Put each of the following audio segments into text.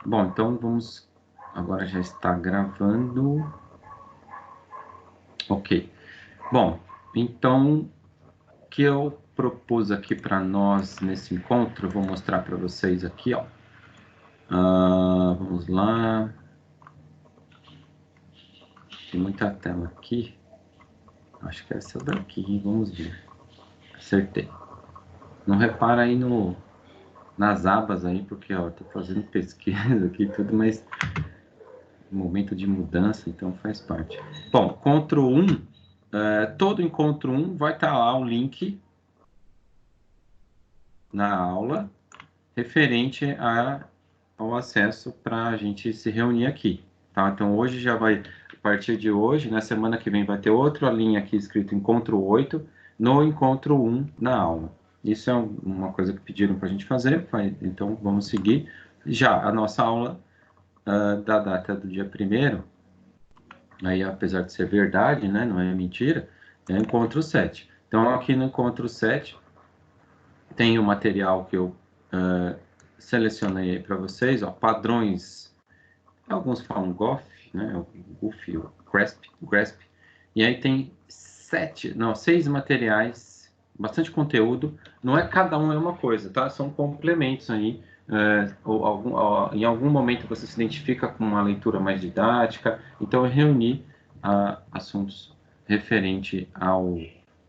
Bom, então vamos... Agora já está gravando. Ok. Bom, então, o que eu propus aqui para nós nesse encontro, eu vou mostrar para vocês aqui, ó. Vamos lá. Tem muita tela aqui. Acho que é essa daqui, vamos ver. Acertei. Não repara aí nas abas aí, porque ó, tô fazendo pesquisa aqui e tudo, mas momento de mudança, então faz parte. Bom, encontro 1, todo encontro 1 vai estar lá o link na aula referente ao acesso para a gente se reunir aqui. Tá? Então hoje já vai, a partir de hoje, na semana que vem vai ter outra linha aqui escrito encontro 8, no encontro 1 na aula. Isso é uma coisa que pediram para a gente fazer, então vamos seguir. Já a nossa aula da data do dia 1º, aí apesar de ser verdade, né, não é mentira, é o encontro 7. Então aqui no encontro 7 tem o material que eu selecionei para vocês, ó, padrões, alguns falam GOF, né, o GUF, o GRASP, e aí tem 6 materiais, bastante conteúdo, não é cada um é uma coisa, tá? São complementos aí, em algum momento você se identifica com uma leitura mais didática, então eu reuni assuntos referente ao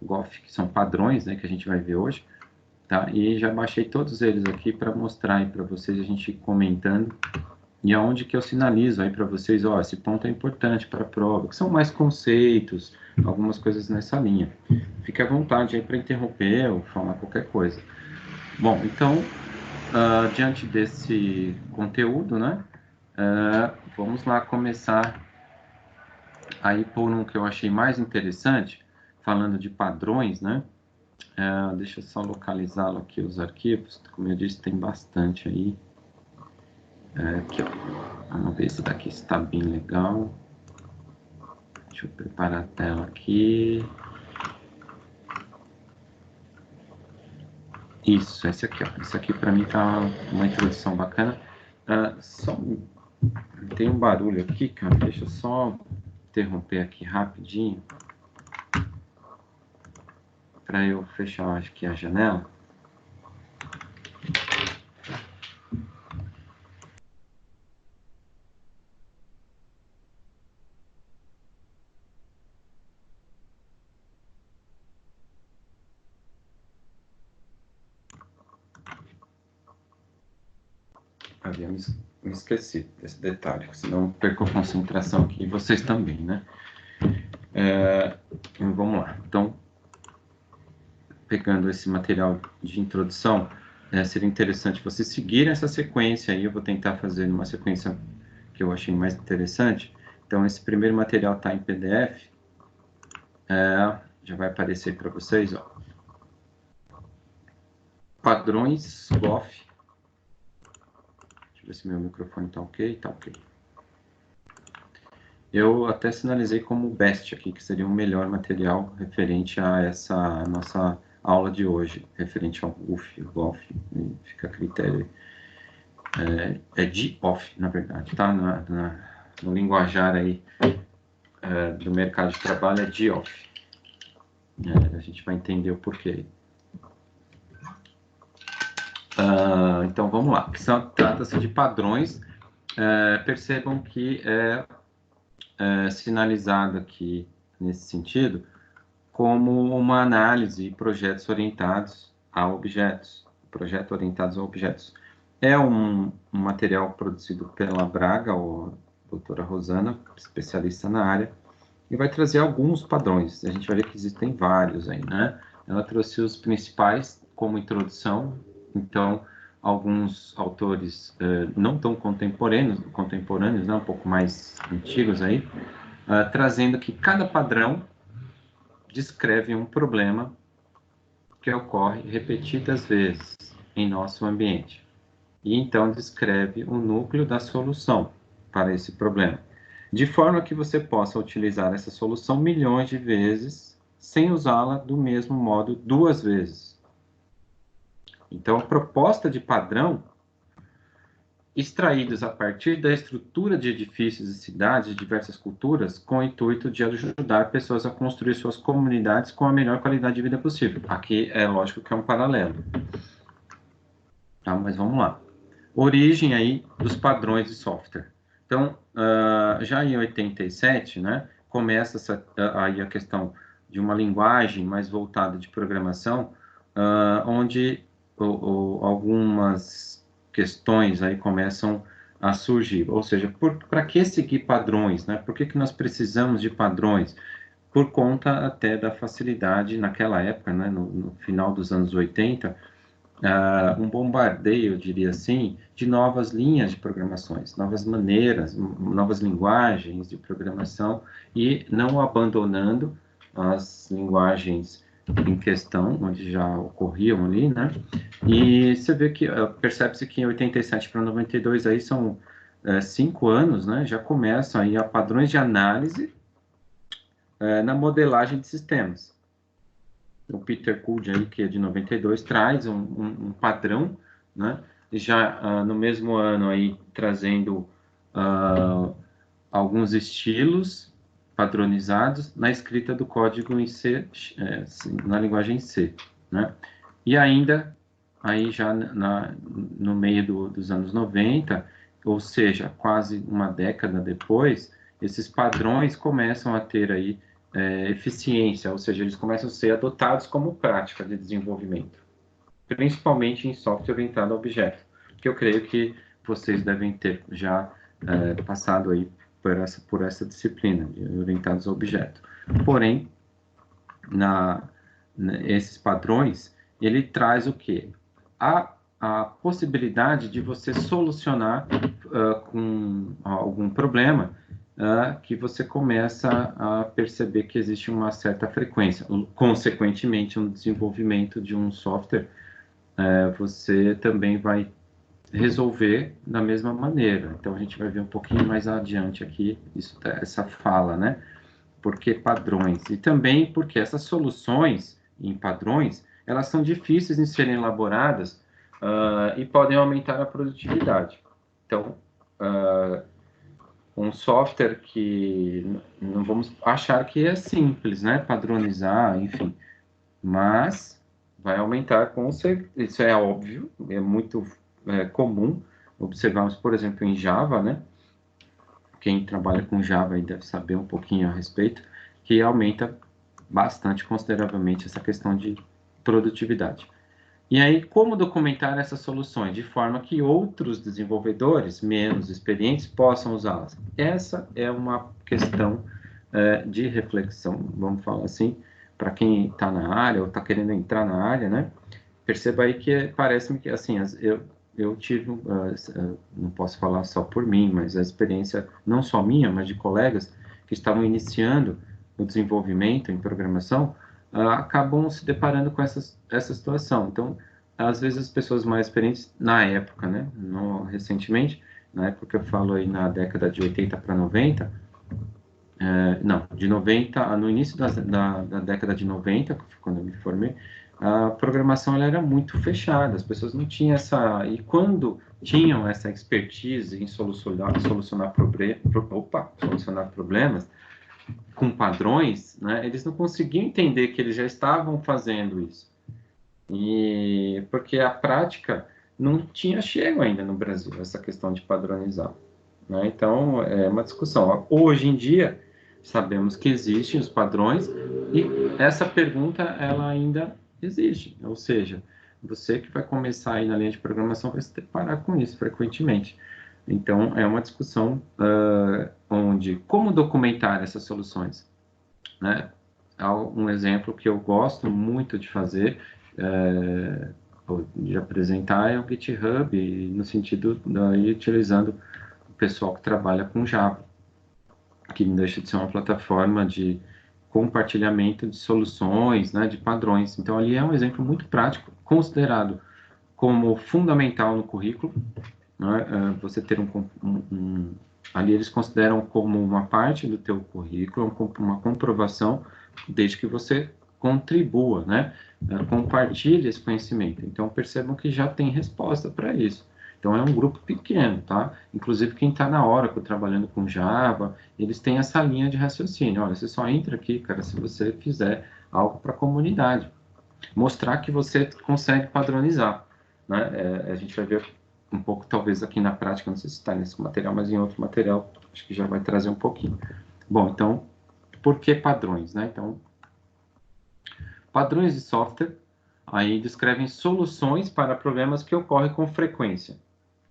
GOF, que são padrões, né, que a gente vai ver hoje, tá? E já baixei todos eles aqui para mostrar aí para vocês, a gente comentando, e aonde que eu sinalizo aí para vocês, ó, esse ponto é importante para a prova, que são mais conceitos, algumas coisas nessa linha. Fique à vontade aí para interromper ou falar qualquer coisa. Bom, então, diante desse conteúdo, né, vamos lá começar aí por um que eu achei mais interessante, falando de padrões, né, deixa eu só localizá-lo aqui, os arquivos, como eu disse, tem bastante aí. Aqui, ó. Vamos ver se daqui está bem legal. Deixa eu preparar a tela aqui. Isso, esse aqui, ó. Esse aqui para mim tá uma introdução bacana. Tem um barulho aqui, cara. Deixa eu só interromper aqui rapidinho para eu fechar, acho que a janela. Havia me esquecido desse detalhe, senão eu perco a concentração aqui, e vocês também, né? Vamos lá. Então, pegando esse material de introdução, seria interessante vocês seguirem essa sequência aí. Eu vou tentar fazer uma sequência que eu achei mais interessante. Então, esse primeiro material está em PDF. Já vai aparecer para vocês, ó. Padrões GOF. Deixa eu ver se meu microfone está ok. Está ok. Eu até sinalizei como BEST aqui, que seria o melhor material referente a essa nossa aula de hoje, referente ao GUF, GOF, fica a critério. É GOF, na verdade, tá? No linguajar aí do mercado de trabalho é GOF. A gente vai entender o porquê. Então vamos lá. Trata-se de padrões. Percebam que é sinalizado aqui nesse sentido como uma análise de projetos orientados a objetos. Projetos orientados a objetos. É um material produzido pela Braga, ou doutora Rosana, especialista na área, e vai trazer alguns padrões. A gente vai ver que existem vários aí, né? Ela trouxe os principais como introdução, então alguns autores não tão contemporâneos, né, um pouco mais antigos aí, trazendo que cada padrão descreve um problema que ocorre repetidas vezes em nosso ambiente. E então descreve o núcleo da solução para esse problema, de forma que você possa utilizar essa solução milhões de vezes sem usá-la do mesmo modo 2 vezes. Então, a proposta de padrão extraídos a partir da estrutura de edifícios e cidades de diversas culturas, com o intuito de ajudar pessoas a construir suas comunidades com a melhor qualidade de vida possível. Aqui é lógico que é um paralelo. Tá, mas vamos lá. Origem aí dos padrões de software. Então, já em 87, né, começa aí a questão de uma linguagem mais voltada de programação, onde algumas questões aí começam a surgir. Ou seja, para que seguir padrões, né? Por que nós precisamos de padrões? Por conta até da facilidade naquela época, né, no final dos anos 80, um bombardeio, eu diria assim, de novas linhas de programações, novas maneiras, novas linguagens de programação, e não abandonando as linguagens em questão, onde já ocorriam ali, né? E você vê que, percebe-se que em 87 para 92 aí são 5 anos, né? Já começam aí a padrões de análise na modelagem de sistemas. O Peter Coode, aí, que é de 92, traz um padrão, né? Já no mesmo ano aí trazendo alguns estilos padronizados na escrita do código em C, na linguagem C, né? E ainda aí já no meio dos anos 90, ou seja, quase uma década depois, esses padrões começam a ter aí eficiência, ou seja, eles começam a ser adotados como prática de desenvolvimento, principalmente em software orientado a objeto, que eu creio que vocês devem ter já passado aí por essa disciplina de orientados a objeto. Porém, esses padrões, ele traz o quê? A possibilidade de você solucionar com algum problema que você começa a perceber que existe uma certa frequência. Consequentemente, no desenvolvimento de um software, você também vai resolver da mesma maneira. Então, a gente vai ver um pouquinho mais adiante aqui essa fala, né? Por que padrões? E também porque essas soluções em padrões, elas são difíceis de serem elaboradas e podem aumentar a produtividade. Então, um software que não vamos achar que é simples, né? Padronizar, enfim, mas vai aumentar com certeza, isso é óbvio, é muito comum. Observamos, por exemplo, em Java, né? Quem trabalha com Java aí deve saber um pouquinho a respeito, que aumenta bastante, consideravelmente, essa questão de produtividade. E aí, como documentar essas soluções de forma que outros desenvolvedores menos experientes possam usá-las? Essa é uma questão de reflexão, vamos falar assim, para quem está na área ou está querendo entrar na área, né? Perceba aí que parece-me que, assim, eu tive, não posso falar só por mim, mas a experiência não só minha, mas de colegas que estavam iniciando o desenvolvimento em programação, acabam se deparando com essa situação. Então, às vezes as pessoas mais experientes, na época, né, não recentemente, na época que eu falo aí na década de 80 para 90, não, de 90, no início da década de 90, quando eu me formei, a programação ela era muito fechada, as pessoas não tinham essa... E quando tinham essa expertise em solucionar problemas com padrões, né, eles não conseguiam entender que eles já estavam fazendo isso. E porque a prática não tinha chego ainda no Brasil, essa questão de padronizar, né? Então, é uma discussão. Hoje em dia, sabemos que existem os padrões e essa pergunta, ela ainda existe. Ou seja, você que vai começar aí na linha de programação vai se deparar com isso frequentemente. Então, é uma discussão onde como documentar essas soluções, né? Um exemplo que eu gosto muito de fazer, de apresentar, é o GitHub, no sentido daí utilizando o pessoal que trabalha com Java, que não deixa de ser uma plataforma de compartilhamento de soluções, né, de padrões. Então, ali é um exemplo muito prático, considerado como fundamental no currículo, né, você ter ali eles consideram como uma parte do teu currículo, uma comprovação, desde que você contribua, né, compartilhe esse conhecimento. Então, percebam que já tem resposta para isso. Então, é um grupo pequeno, tá? Inclusive, quem está na Oracle trabalhando com Java, eles têm essa linha de raciocínio. Olha, você só entra aqui, cara, se você fizer algo para a comunidade. Mostrar que você consegue padronizar, né? A gente vai ver um pouco, talvez, aqui na prática, não sei se está nesse material, mas em outro material, acho que já vai trazer um pouquinho. Bom, então, por que padrões, né? Então, padrões de software, aí descrevem soluções para problemas que ocorrem com frequência.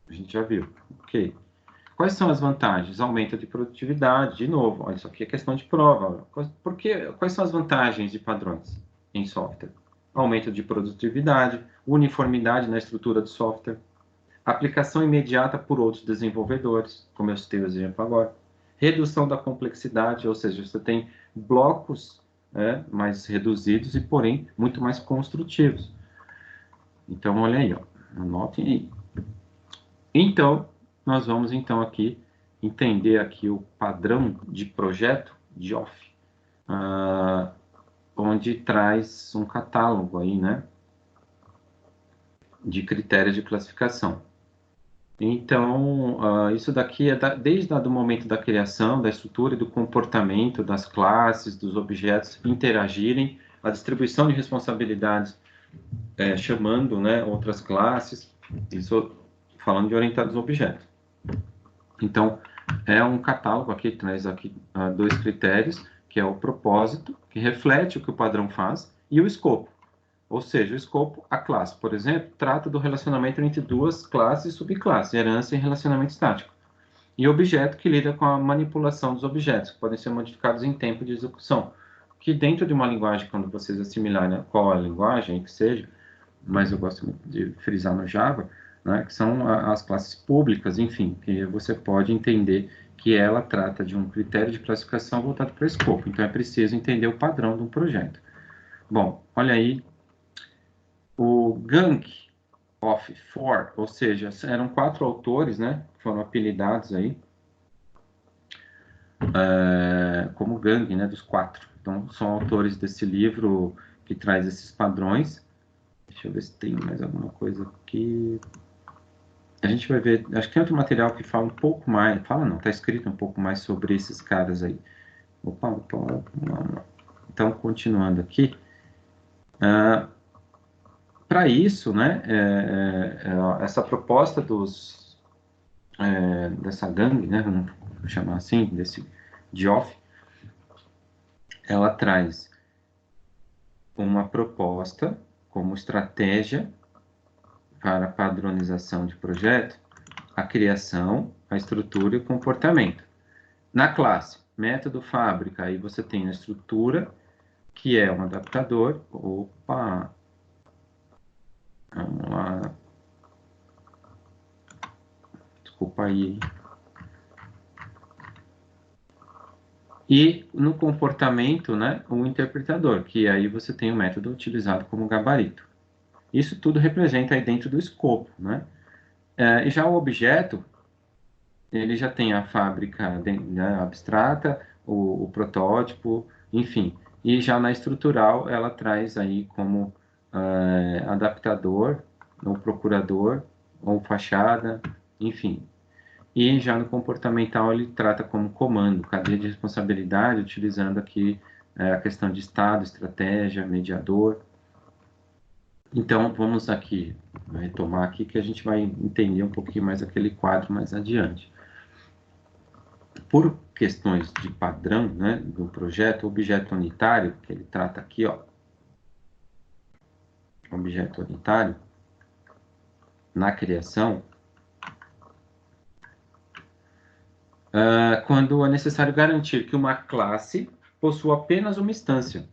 A gente já viu, ok. Quais são as vantagens? Aumento de produtividade, de novo, olha, isso aqui é questão de prova. Quais são as vantagens de padrões em software? Aumento de produtividade, uniformidade na estrutura do software, aplicação imediata por outros desenvolvedores, como eu citei o exemplo agora, redução da complexidade, ou seja, você tem blocos mais reduzidos e, porém, muito mais construtivos. Então, olha aí, ó, anotem aí. Então, nós vamos então aqui entender aqui o padrão de projeto, JOF, onde traz um catálogo aí, né, de critérios de classificação. Então, isso daqui é desde o momento da criação, da estrutura e do comportamento das classes, dos objetos interagirem, a distribuição de responsabilidades, chamando, né, outras classes, isso falando de orientados a objetos. Então, é um catálogo aqui, traz aqui dois critérios, que é o propósito, que reflete o que o padrão faz, e o escopo. Ou seja, o escopo, a classe, por exemplo, trata do relacionamento entre duas classes e subclasses, herança e relacionamento estático. E objeto, que lida com a manipulação dos objetos, que podem ser modificados em tempo de execução. Que dentro de uma linguagem, quando vocês assimilarem qual é a linguagem que seja, mas eu gosto muito de frisar no Java, né, que são as classes públicas, enfim, que você pode entender que ela trata de um critério de classificação voltado para o escopo. Então, é preciso entender o padrão de um projeto. Bom, olha aí, o Gang of Four, ou seja, eram 4 autores, né, que foram apelidados aí, como Gang, né, dos 4. Então, são autores desse livro que traz esses padrões. Deixa eu ver se tem mais alguma coisa aqui. A gente vai ver, acho que tem outro material que fala um pouco mais, fala não, está escrito um pouco mais sobre esses caras aí. Opa. Então, continuando aqui. Para isso, né, essa proposta dessa gangue, né, vamos chamar assim, desse JOF, ela traz uma proposta como estratégia para a padronização de projeto, a criação, a estrutura e o comportamento. Na classe, método fábrica, aí você tem a estrutura, que é um adaptador. Opa! Vamos lá. Desculpa aí. E no comportamento, né, o interpretador, que aí você tem o método utilizado como gabarito. Isso tudo representa aí dentro do escopo, né? E já o objeto, ele já tem a fábrica, né, abstrata, o protótipo, enfim. E já na estrutural, ela traz aí como adaptador, ou procurador, ou fachada, enfim. E já no comportamental, ele trata como comando, cadeia de responsabilidade, utilizando aqui a questão de estado, estratégia, mediador. Então, vamos aqui retomar aqui que a gente vai entender um pouquinho mais aquele quadro mais adiante. Por questões de padrão, né, do projeto, o objeto unitário, que ele trata aqui, ó, objeto unitário, na criação, quando é necessário garantir que uma classe possua apenas uma instância,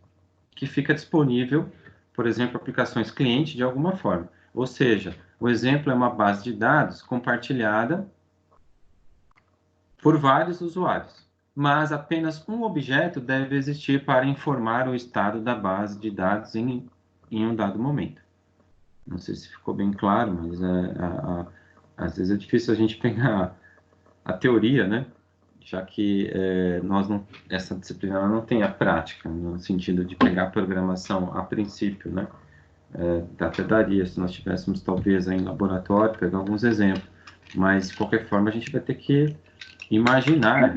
que fica disponível, por exemplo, aplicações cliente de alguma forma. Ou seja, o exemplo é uma base de dados compartilhada por vários usuários, mas apenas um objeto deve existir para informar o estado da base de dados em um dado momento. Não sei se ficou bem claro, mas às vezes é difícil a gente pegar a teoria, né? Já que essa disciplina não tem a prática, no sentido de pegar a programação a princípio, né? até daria, se nós tivéssemos talvez aí em laboratório, pegar alguns exemplos, mas de qualquer forma a gente vai ter que imaginar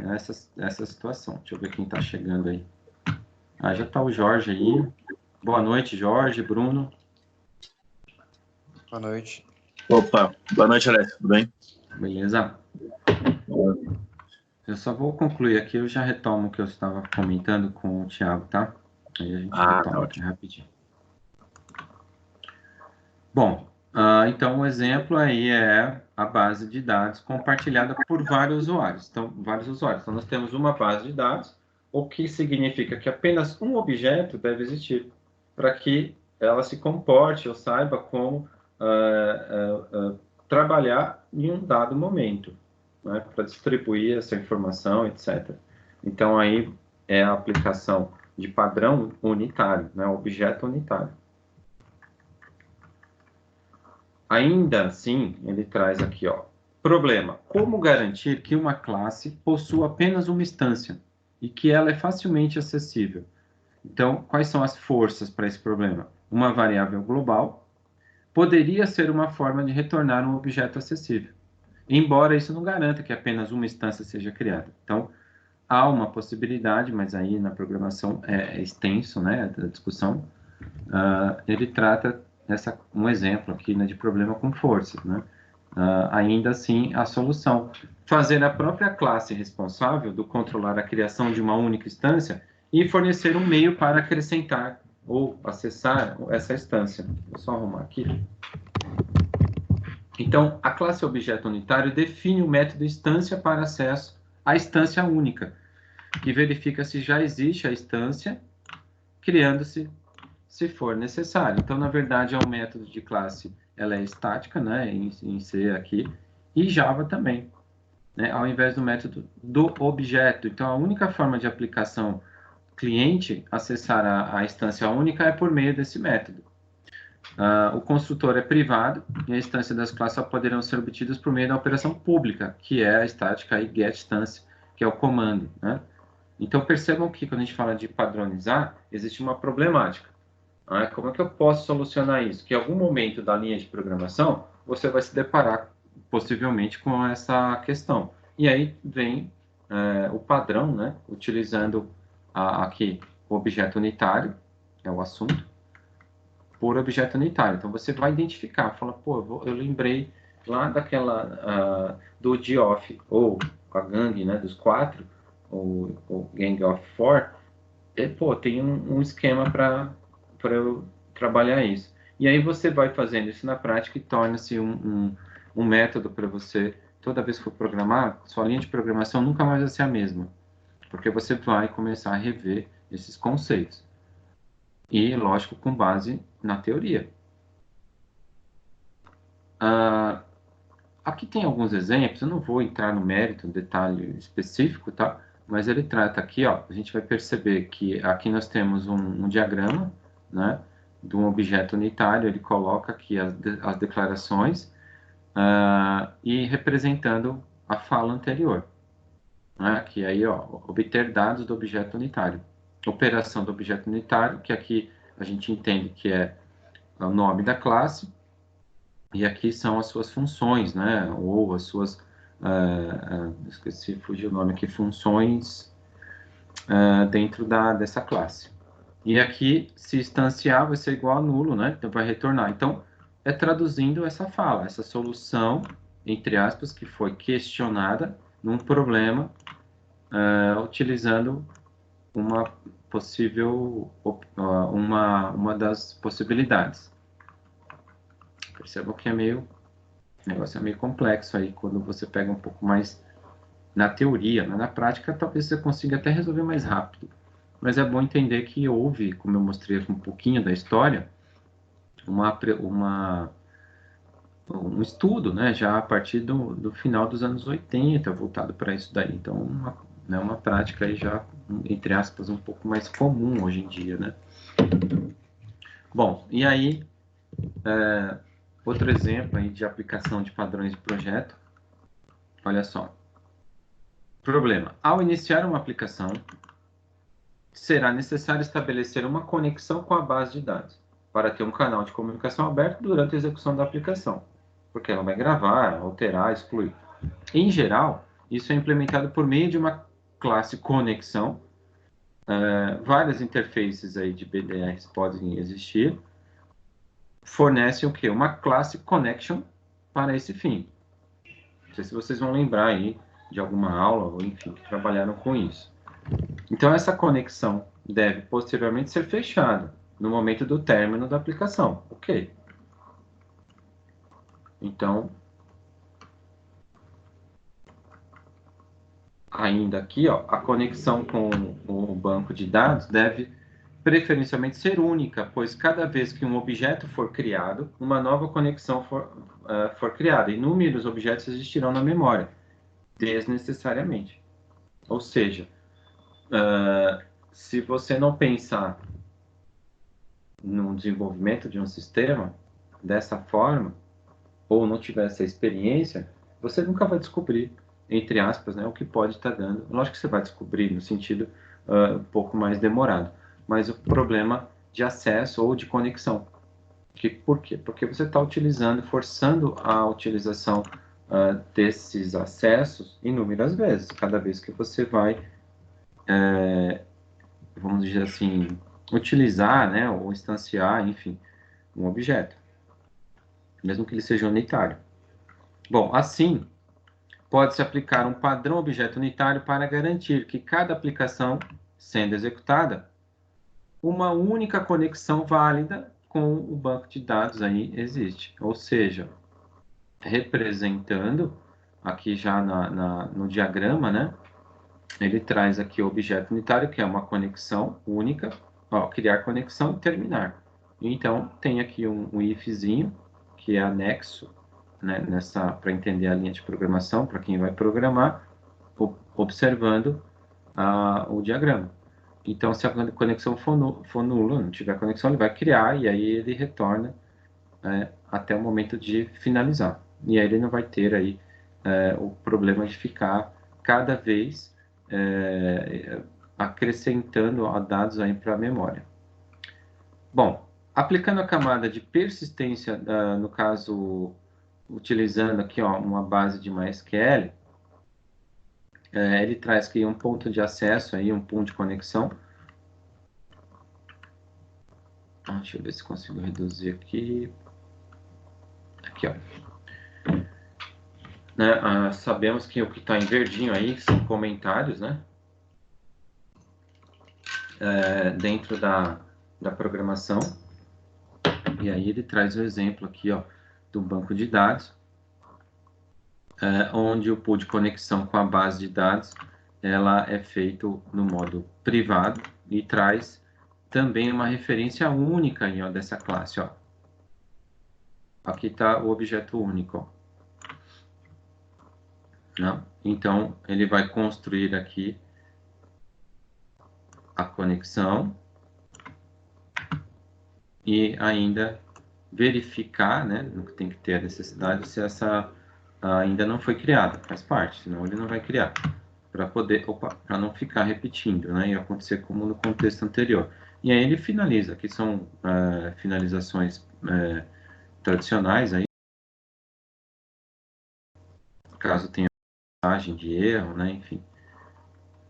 essa situação. Deixa eu ver quem está chegando aí. Ah, já está o Jorge aí. Boa noite, Jorge, Bruno. Boa noite. Opa, boa noite, Alex, tudo bem? Beleza? Eu só vou concluir aqui, eu já retomo o que eu estava comentando com o Thiago, tá? Aí a gente retoma aqui rapidinho. Bom, então o exemplo aí é a base de dados compartilhada por vários usuários. Então, Então, nós temos uma base de dados, o que significa que apenas um objeto deve existir para que ela se comporte ou saiba como trabalhar em um dado momento, né, para distribuir essa informação, etc. Então, aí é a aplicação de padrão unitário, né, objeto unitário. Ainda assim, ele traz aqui, ó, problema. Como garantir que uma classe possua apenas uma instância e que ela é facilmente acessível? Então, quais são as forças para esse problema? Uma variável global poderia ser uma forma de retornar um objeto acessível, embora isso não garanta que apenas uma instância seja criada. Então, há uma possibilidade, mas aí na programação é extenso, né, a discussão. Ele trata um exemplo aqui, né, de problema com forças, né? Ainda assim, a solução, fazer a própria classe responsável do controlar a criação de uma única instância e fornecer um meio para acrescentar ou acessar essa instância. Vou só arrumar aqui. Então, a classe objeto unitário define o método instância para acesso à instância única, que verifica se já existe a instância, criando-se se for necessário. Então, na verdade, é um método de classe, ela é estática, né, em C aqui, e Java também, né, ao invés do método do objeto. Então, a única forma de aplicação cliente acessar a instância única é por meio desse método. O construtor é privado e a instância das classes só poderão ser obtidas por meio da operação pública, que é a estática e getInstance, que é o comando, né? Então, percebam que quando a gente fala de padronizar, existe uma problemática. Como é que eu posso solucionar isso? Que em algum momento da linha de programação, você vai se deparar, possivelmente, com essa questão. E aí vem o padrão, né? Utilizando aqui o objeto unitário, que é o assunto, por objeto unitário. Então, você vai identificar, fala, pô, eu lembrei lá daquela, do Geoff, ou a gangue, né, dos 4, ou Gang of 4, pô, tem um esquema para eu trabalhar isso. E aí você vai fazendo isso na prática e torna-se um método para você, toda vez que for programar, sua linha de programação nunca mais vai ser a mesma, porque você vai começar a rever esses conceitos. E, lógico, com base na teoria. Aqui tem alguns exemplos, eu não vou entrar no mérito, no detalhe específico, tá? Mas ele trata aqui, ó, a gente vai perceber que aqui nós temos um diagrama, né, de um objeto unitário, ele coloca aqui as declarações e representando a fala anterior, né, que aí, ó, obter dados do objeto unitário. Operação do objeto unitário, que aqui a gente entende que é o nome da classe, e aqui são as suas funções, né, ou as suas, esqueci, fugiu o nome aqui, funções dentro dessa classe. E aqui, se instanciar, vai ser igual a nulo, né? Então, vai retornar. Então, é traduzindo essa fala, essa solução, entre aspas, que foi questionada num problema, utilizando uma possível, uma das possibilidades. Percebam que o negócio é meio complexo aí, quando você pega um pouco mais na teoria, né? Na prática, talvez você consiga até resolver mais rápido. Mas é bom entender que houve, como eu mostrei aqui um pouquinho da história, um estudo, né, já a partir do final dos anos 80, voltado para isso daí. Então, uma prática aí já, entre aspas, um pouco mais comum hoje em dia, né? Bom, e aí, outro exemplo aí de aplicação de padrões de projeto. Olha só. Problema. Ao iniciar uma aplicação, será necessário estabelecer uma conexão com a base de dados. para ter um canal de comunicação aberto durante a execução da aplicação, porque ela vai gravar, alterar, excluir. Em geral, isso é implementado por meio de uma classe conexão. Várias interfaces aí de BDRs podem existir. Fornecem o quê? Uma classe connection para esse fim. Não sei se vocês vão lembrar aí de alguma aula, ou enfim, que trabalharam com isso. Então, essa conexão deve posteriormente ser fechada no momento do término da aplicação. Ok. Então, ainda aqui, ó, a conexão com o banco de dados deve preferencialmente ser única, pois cada vez que um objeto for criado, uma nova conexão for criada. Inúmeros objetos existirão na memória, desnecessariamente. Ou seja, se você não pensar no desenvolvimento de um sistema dessa forma, ou não tiver essa experiência, você nunca vai descobrir, entre aspas, né, o que pode estar dando. Lógico que você vai descobrir no sentido um pouco mais demorado, mas o problema de acesso ou de conexão. Por quê? Porque você está utilizando, forçando a utilização desses acessos inúmeras vezes, cada vez que você vai, vamos dizer assim, utilizar, né, ou instanciar, enfim, um objeto, mesmo que ele seja unitário. Bom, assim, pode-se aplicar um padrão objeto unitário para garantir que cada aplicação, sendo executada, uma única conexão válida com o banco de dados aí existe. Ou seja, representando aqui já no diagrama, né? Ele traz aqui o objeto unitário, que é uma conexão única, ó, criar conexão e terminar. Então, tem aqui um ifzinho, que é anexo, né, para entender a linha de programação, para quem vai programar, observando o diagrama. Então, se a conexão for nula, não tiver conexão, ele vai criar e aí ele retorna até o momento de finalizar. E aí ele não vai ter aí o problema de ficar cada vez acrescentando dados aí para a memória. Bom, aplicando a camada de persistência, no caso, utilizando aqui ó, uma base de MySQL, ele traz aqui um ponto de acesso, aí, um ponto de conexão. Deixa eu ver se consigo reduzir aqui. Aqui, ó. Né, sabemos que o que está em verdinho aí são comentários, né? Dentro da programação. E aí ele traz o exemplo aqui, ó, do banco de dados, onde o pool de conexão com a base de dados ela é feito no modo privado e traz também uma referência única aí, ó, dessa classe. Ó. Aqui está o objeto único. Ó. Não? Então, ele vai construir aqui a conexão e ainda verificar, né, no que tem que ter a necessidade, se essa ainda não foi criada, faz parte, senão ele não vai criar, para não ficar repetindo, né, e acontecer como no contexto anterior. E aí ele finaliza, que são finalizações tradicionais, aí, caso tenha mensagem de erro, né, enfim.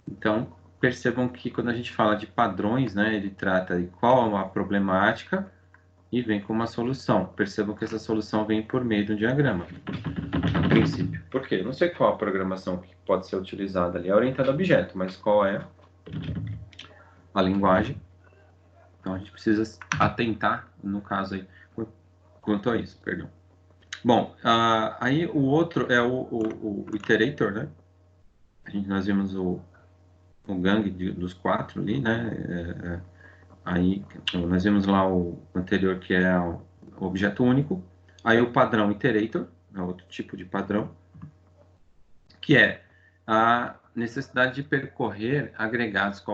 Então, percebam que quando a gente fala de padrões, né, ele trata de qual é a problemática e vem com uma solução. Percebam que essa solução vem por meio de um diagrama, a princípio. Por quê? Eu não sei qual a programação que pode ser utilizada ali, é orientada a objeto, mas qual é a linguagem. Então, a gente precisa atentar, no caso aí, quanto a isso, perdão. Bom, aí o outro é o iterator, né? Nós vimos o gang dos 4 ali, né? Aí nós vimos lá o anterior, que é o objeto único. Aí o padrão iterator, é outro tipo de padrão, que é a necessidade de percorrer agregados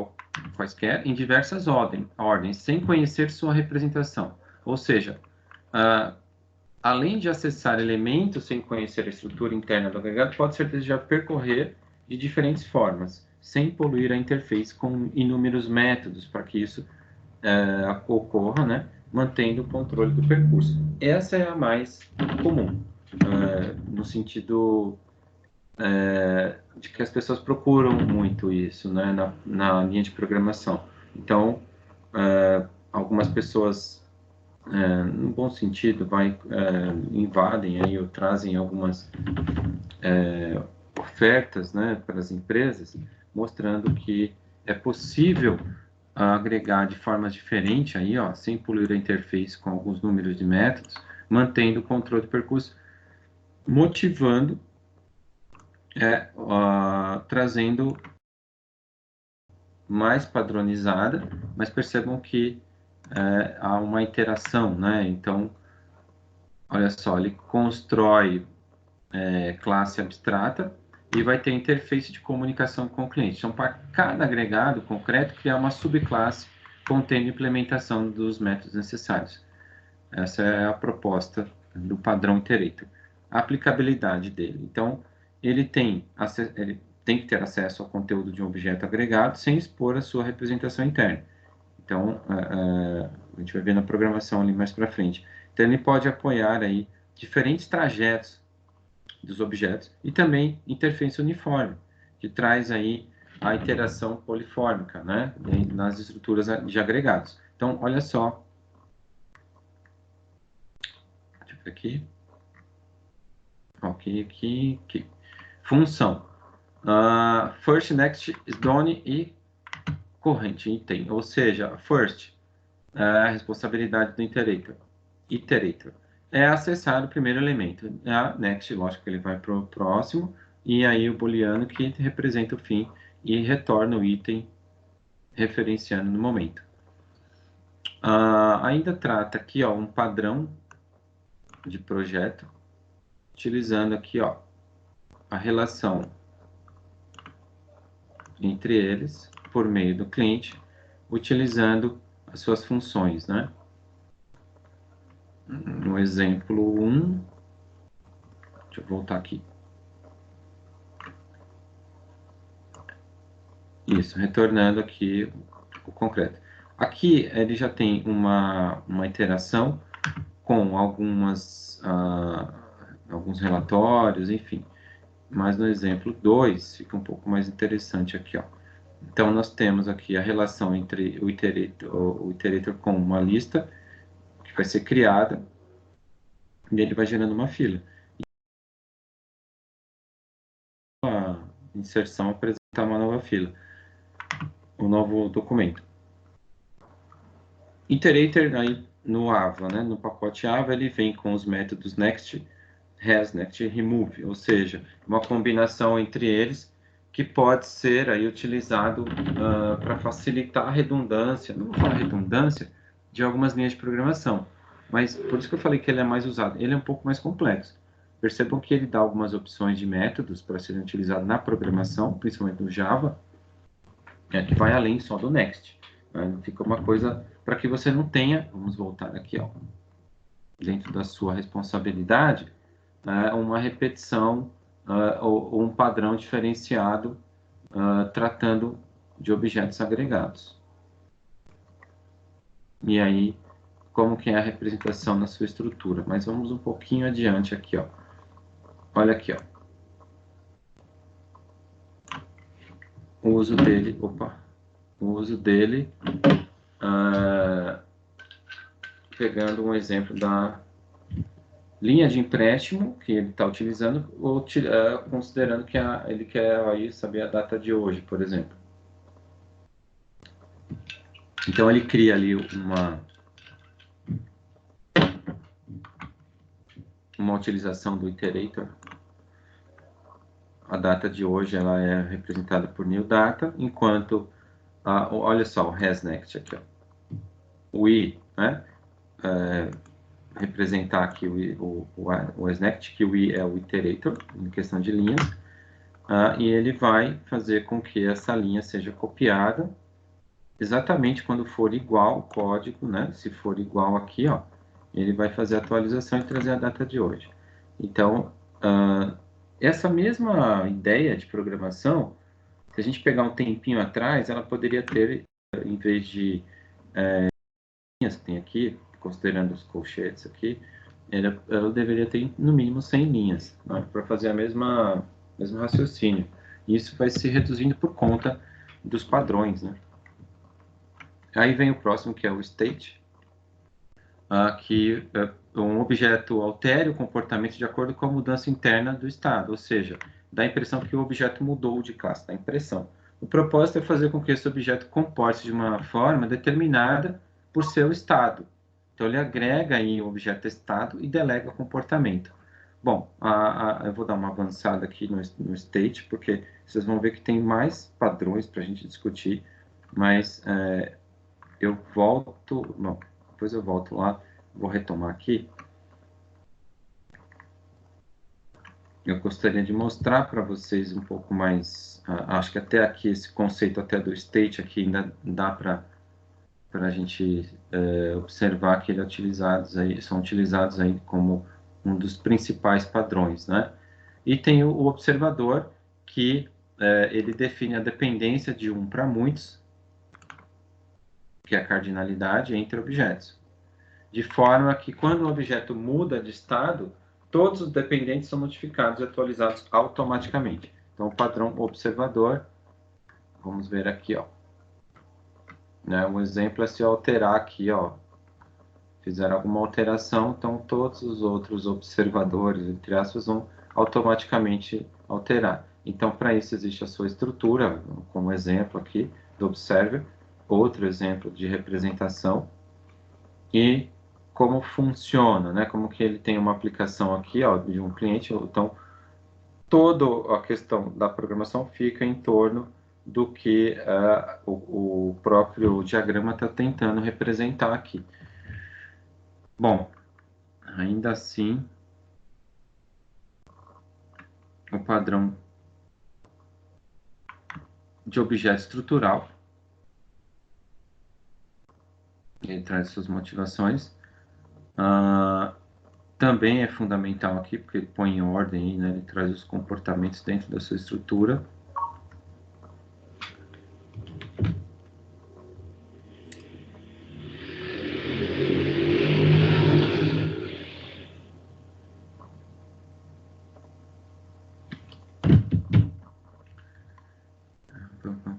quaisquer em diversas ordens, sem conhecer sua representação. Ou seja, além de acessar elementos sem conhecer a estrutura interna do agregado, pode ser desejado percorrer de diferentes formas, sem poluir a interface com inúmeros métodos para que isso ocorra, né, mantendo o controle do percurso. Essa é a mais comum, no sentido de que as pessoas procuram muito isso, né, na linha de programação. Então, algumas pessoas, no bom sentido, invadem aí ou trazem algumas ofertas, né, para as empresas, mostrando que é possível agregar de formas diferentes aí, ó, sem poluir a interface com alguns números de métodos, mantendo o controle do percurso, motivando, trazendo mais padronizada, mas percebam que há uma interação, né? Então, olha só, ele constrói classe abstrata e vai ter interface de comunicação com o cliente. Então, para cada agregado concreto, criar uma subclasse contendo implementação dos métodos necessários. Essa é a proposta do padrão Iterator. A aplicabilidade dele. Então, ele tem que ter acesso ao conteúdo de um objeto agregado sem expor a sua representação interna. Então, a gente vai ver na programação ali mais para frente. Então, ele pode apoiar aí diferentes trajetos dos objetos e também interface uniforme, que traz aí a interação polifórmica, né, nas estruturas de agregados. Então, olha só. Deixa eu ver aqui. Ok, aqui. Função. First, next, done e corrente, item. Ou seja, first, a responsabilidade do iterator. É acessar o primeiro elemento. A next, lógico que ele vai para o próximo, e aí o booleano que representa o fim e retorna o item referenciando no momento. Ainda trata aqui, ó, um padrão de projeto, utilizando aqui, ó, a relação entre eles por meio do cliente, utilizando as suas funções, né? No exemplo 1, deixa eu voltar aqui. Isso, retornando aqui o concreto. Aqui ele já tem uma interação com alguns relatórios, enfim. Mas no exemplo 2 fica um pouco mais interessante aqui, ó. Então nós temos aqui a relação entre o iterator com uma lista que vai ser criada e ele vai gerando uma fila. A inserção apresentar uma nova fila, um novo documento. Iterator aí no Ava, né, no pacote Ava, ele vem com os métodos next, has, next, remove, ou seja, uma combinação entre eles que pode ser aí utilizado para facilitar a redundância, não vou falar redundância, de algumas linhas de programação, mas por isso que eu falei que ele é mais usado. Ele é um pouco mais complexo. Percebam que ele dá algumas opções de métodos para serem utilizados na programação, principalmente no Java, que vai além só do next. Né? Fica uma coisa para que você não tenha, vamos voltar aqui, ó, dentro da sua responsabilidade, uma repetição ou um padrão diferenciado tratando de objetos agregados. E aí, como que é a representação na sua estrutura? Mas vamos um pouquinho adiante aqui, ó. Olha aqui, ó. O uso dele, pegando um exemplo da linha de empréstimo que ele está utilizando, ou considerando que ele quer aí saber a data de hoje, por exemplo. Então ele cria ali uma utilização do iterator. A data de hoje ela é representada por new data, enquanto olha só o hasNext aqui, ó. O i, né? Representar aqui o hasNext, que o i é o iterator em questão de linhas, e ele vai fazer com que essa linha seja copiada exatamente quando for igual o código, né? Se for igual aqui, ó, ele vai fazer a atualização e trazer a data de hoje. Então, essa mesma ideia de programação, se a gente pegar um tempinho atrás, ela poderia ter, em vez de linhas que tem aqui, considerando os colchetes aqui, ela deveria ter no mínimo 100 linhas, né, para fazer mesmo raciocínio. E isso vai se reduzindo por conta dos padrões, né? Aí vem o próximo, que é o state, que um objeto altere o comportamento de acordo com a mudança interna do estado, ou seja, dá a impressão que o objeto mudou de classe, dá a impressão. O propósito é fazer com que esse objeto comporte de uma forma determinada por seu estado. Então, ele agrega aí o objeto estado e delega o comportamento. Bom, eu vou dar uma avançada aqui no state, porque vocês vão ver que tem mais padrões para a gente discutir, mas eu volto... Não, depois eu volto lá, vou retomar aqui. Eu gostaria de mostrar para vocês um pouco mais, acho que até aqui, esse conceito até do state aqui ainda dá para a gente observar que são utilizados aí como um dos principais padrões, né? E tem o observador, que ele define a dependência de um para muitos, que é a cardinalidade entre objetos. De forma que quando o objeto muda de estado, todos os dependentes são notificados e atualizados automaticamente. Então, o padrão observador, vamos ver aqui, ó. Né, um exemplo é se eu alterar aqui, ó, fizer alguma alteração, então todos os outros observadores, entre aspas, vão automaticamente alterar. Então, para isso existe a sua estrutura, como exemplo aqui do observer, outro exemplo de representação, e como funciona, né? Como que ele tem uma aplicação aqui, ó, de um cliente. Então, toda a questão da programação fica em torno do que o próprio diagrama está tentando representar aqui. Bom, ainda assim, o padrão de objeto estrutural, ele traz suas motivações, também é fundamental aqui, porque ele põe em ordem, né? Ele traz os comportamentos dentro da sua estrutura.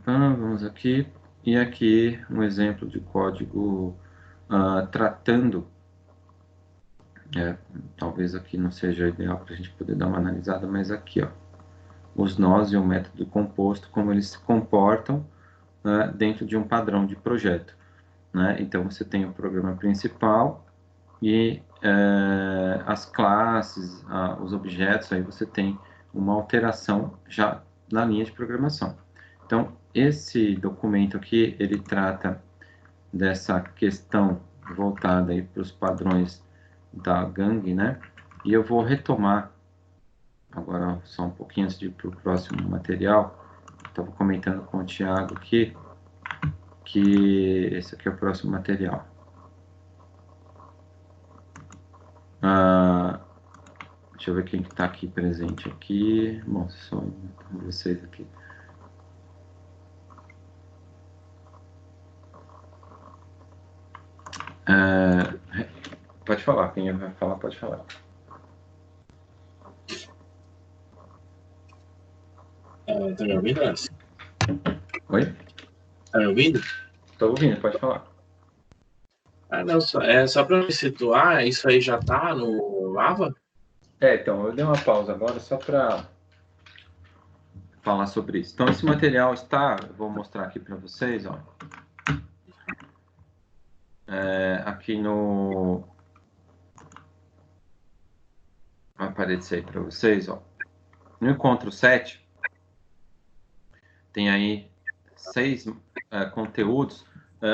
Vamos aqui, e aqui um exemplo de código tratando, talvez aqui não seja ideal para a gente poder dar uma analisada, mas aqui, ó, os nós e o método composto, como eles se comportam dentro de um padrão de projeto, né? Então, você tem o programa principal e as classes, os objetos, aí você tem uma alteração já na linha de programação. Então, esse documento aqui, ele trata dessa questão voltada aí para os padrões da Gang, né? E eu vou retomar agora só um pouquinho antes de ir para o próximo material. Estava comentando com o Thiago aqui que esse aqui é o próximo material. Deixa eu ver quem que está aqui presente aqui. Bom, só vocês aqui. Pode falar, quem vai falar pode falar. Tá me ouvindo, Alex? Oi? Tá me ouvindo? Estou ouvindo, pode falar. Não, só para me situar, isso aí já tá no Lava? Então, eu dei uma pausa agora só para falar sobre isso. Então, esse material está, vou mostrar aqui para vocês, ó. Aqui no... Vai aparecer aí para vocês, ó. No encontro 7, tem aí 6 conteúdos.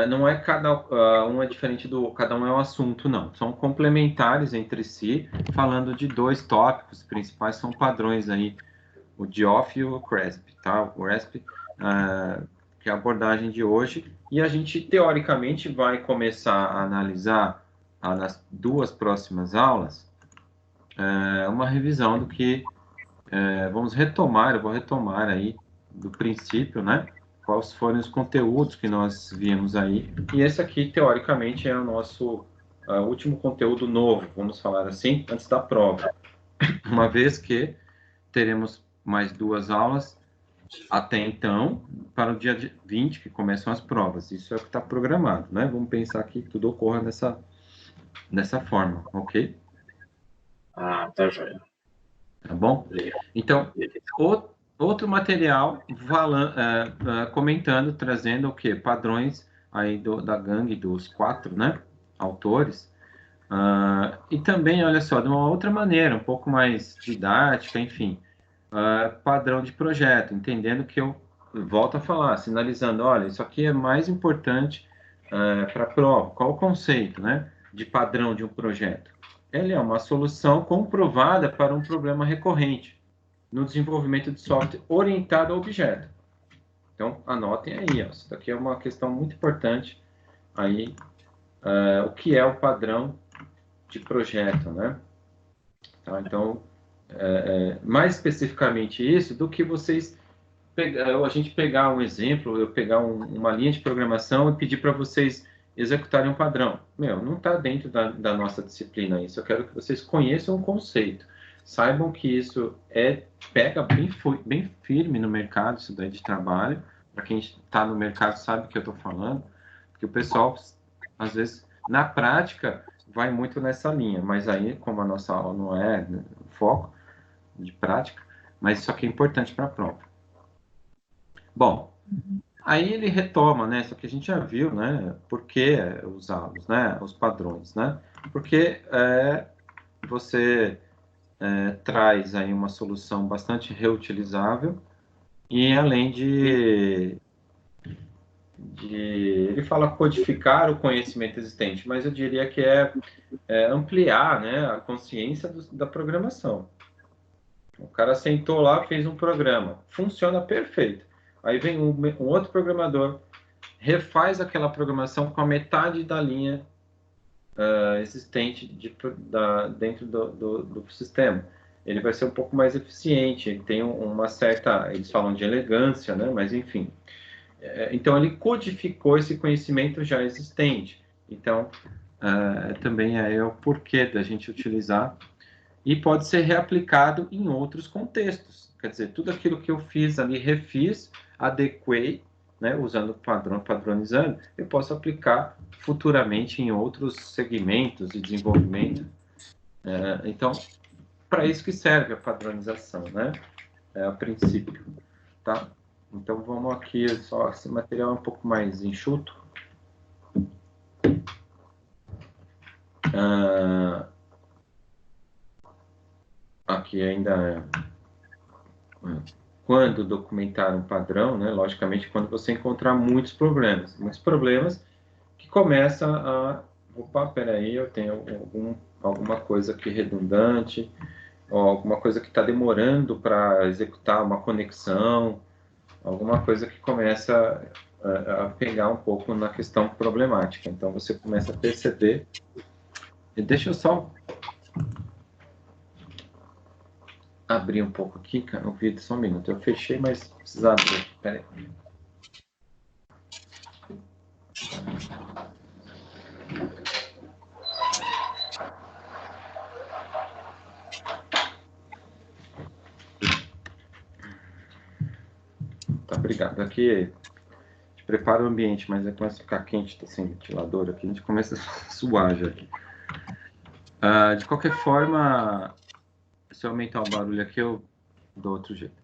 Não é cada um é diferente do... Cada um é um assunto, não. São complementares entre si, falando de 2 tópicos principais, são padrões aí, o DIOF e o CRESP, tá? O RESP, que é a abordagem de hoje, e a gente, teoricamente, vai começar a analisar, nas 2 próximas aulas, uma revisão do que vamos retomar, eu vou retomar aí do princípio, né? Quais foram os conteúdos que nós vimos aí, e esse aqui, teoricamente, é o nosso último conteúdo novo, vamos falar assim, antes da prova. Uma vez que teremos mais 2 aulas até então, para o dia 20, que começam as provas. Isso é o que está programado, né? Vamos pensar que tudo ocorra dessa forma, ok? Ah, tá joia. Tá bom? Então, outro material comentando, trazendo o quê? Padrões aí da gangue dos 4, né? Autores. E também, olha só, de uma outra maneira, um pouco mais didática, enfim. Padrão de projeto, entendendo que eu volto a falar, sinalizando, olha, isso aqui é mais importante para a prova. Qual o conceito, né, de padrão de um projeto? Ele é uma solução comprovada para um problema recorrente no desenvolvimento de software orientado a objeto. Então, anotem aí, ó, isso daqui é uma questão muito importante aí, o que é o padrão de projeto, né? Tá? Então, mais especificamente isso, do que vocês a gente pegar um exemplo, eu pegar uma linha de programação e pedir para vocês executarem um padrão. Não está dentro da nossa disciplina isso. Eu quero que vocês conheçam o conceito. Saibam que isso pega bem firme no mercado, isso daí de trabalho. Para quem está no mercado sabe o que eu estou falando. Porque o pessoal, às vezes, na prática, vai muito nessa linha. Mas aí, como a nossa aula não é foco de prática, mas isso aqui é importante para a prova. Bom, aí ele retoma, né? Isso que a gente já viu, né? Por que usá-los, né? Os padrões, né? Porque você traz aí uma solução bastante reutilizável e além ele fala codificar o conhecimento existente, mas eu diria que ampliar, né? A consciência da programação. O cara sentou lá, fez um programa, funciona perfeito. Aí vem um outro programador, refaz aquela programação com a metade da linha existente dentro do sistema. Ele vai ser um pouco mais eficiente, tem uma certa, eles falam de elegância, né? Mas enfim. Então ele codificou esse conhecimento já existente. Então também é o porquê da gente utilizar e pode ser reaplicado em outros contextos. Quer dizer, tudo aquilo que eu fiz ali, refiz, adequei, né, usando padronizando, eu posso aplicar futuramente em outros segmentos de desenvolvimento. Então, para isso que serve a padronização, né? A princípio, tá? Então, vamos aqui, só esse material é um pouco mais enxuto. Aqui ainda quando documentar um padrão, né? Logicamente, quando você encontrar muitos problemas que começa a, opa, peraí, eu tenho alguma coisa aqui redundante, ou alguma coisa que está demorando para executar uma conexão, alguma coisa que começa a pegar um pouco na questão problemática. Então, você começa a perceber. E deixa eu só abrir um pouco aqui, cara, o vídeo, só um minuto. Eu fechei, mas precisa abrir. Peraí. Tá, obrigado. Aqui a gente prepara o ambiente, mas começa a ficar quente, tá sem ventilador aqui, a gente começa a suar já aqui. De qualquer forma, se eu aumentar o barulho aqui, eu dou outro jeito.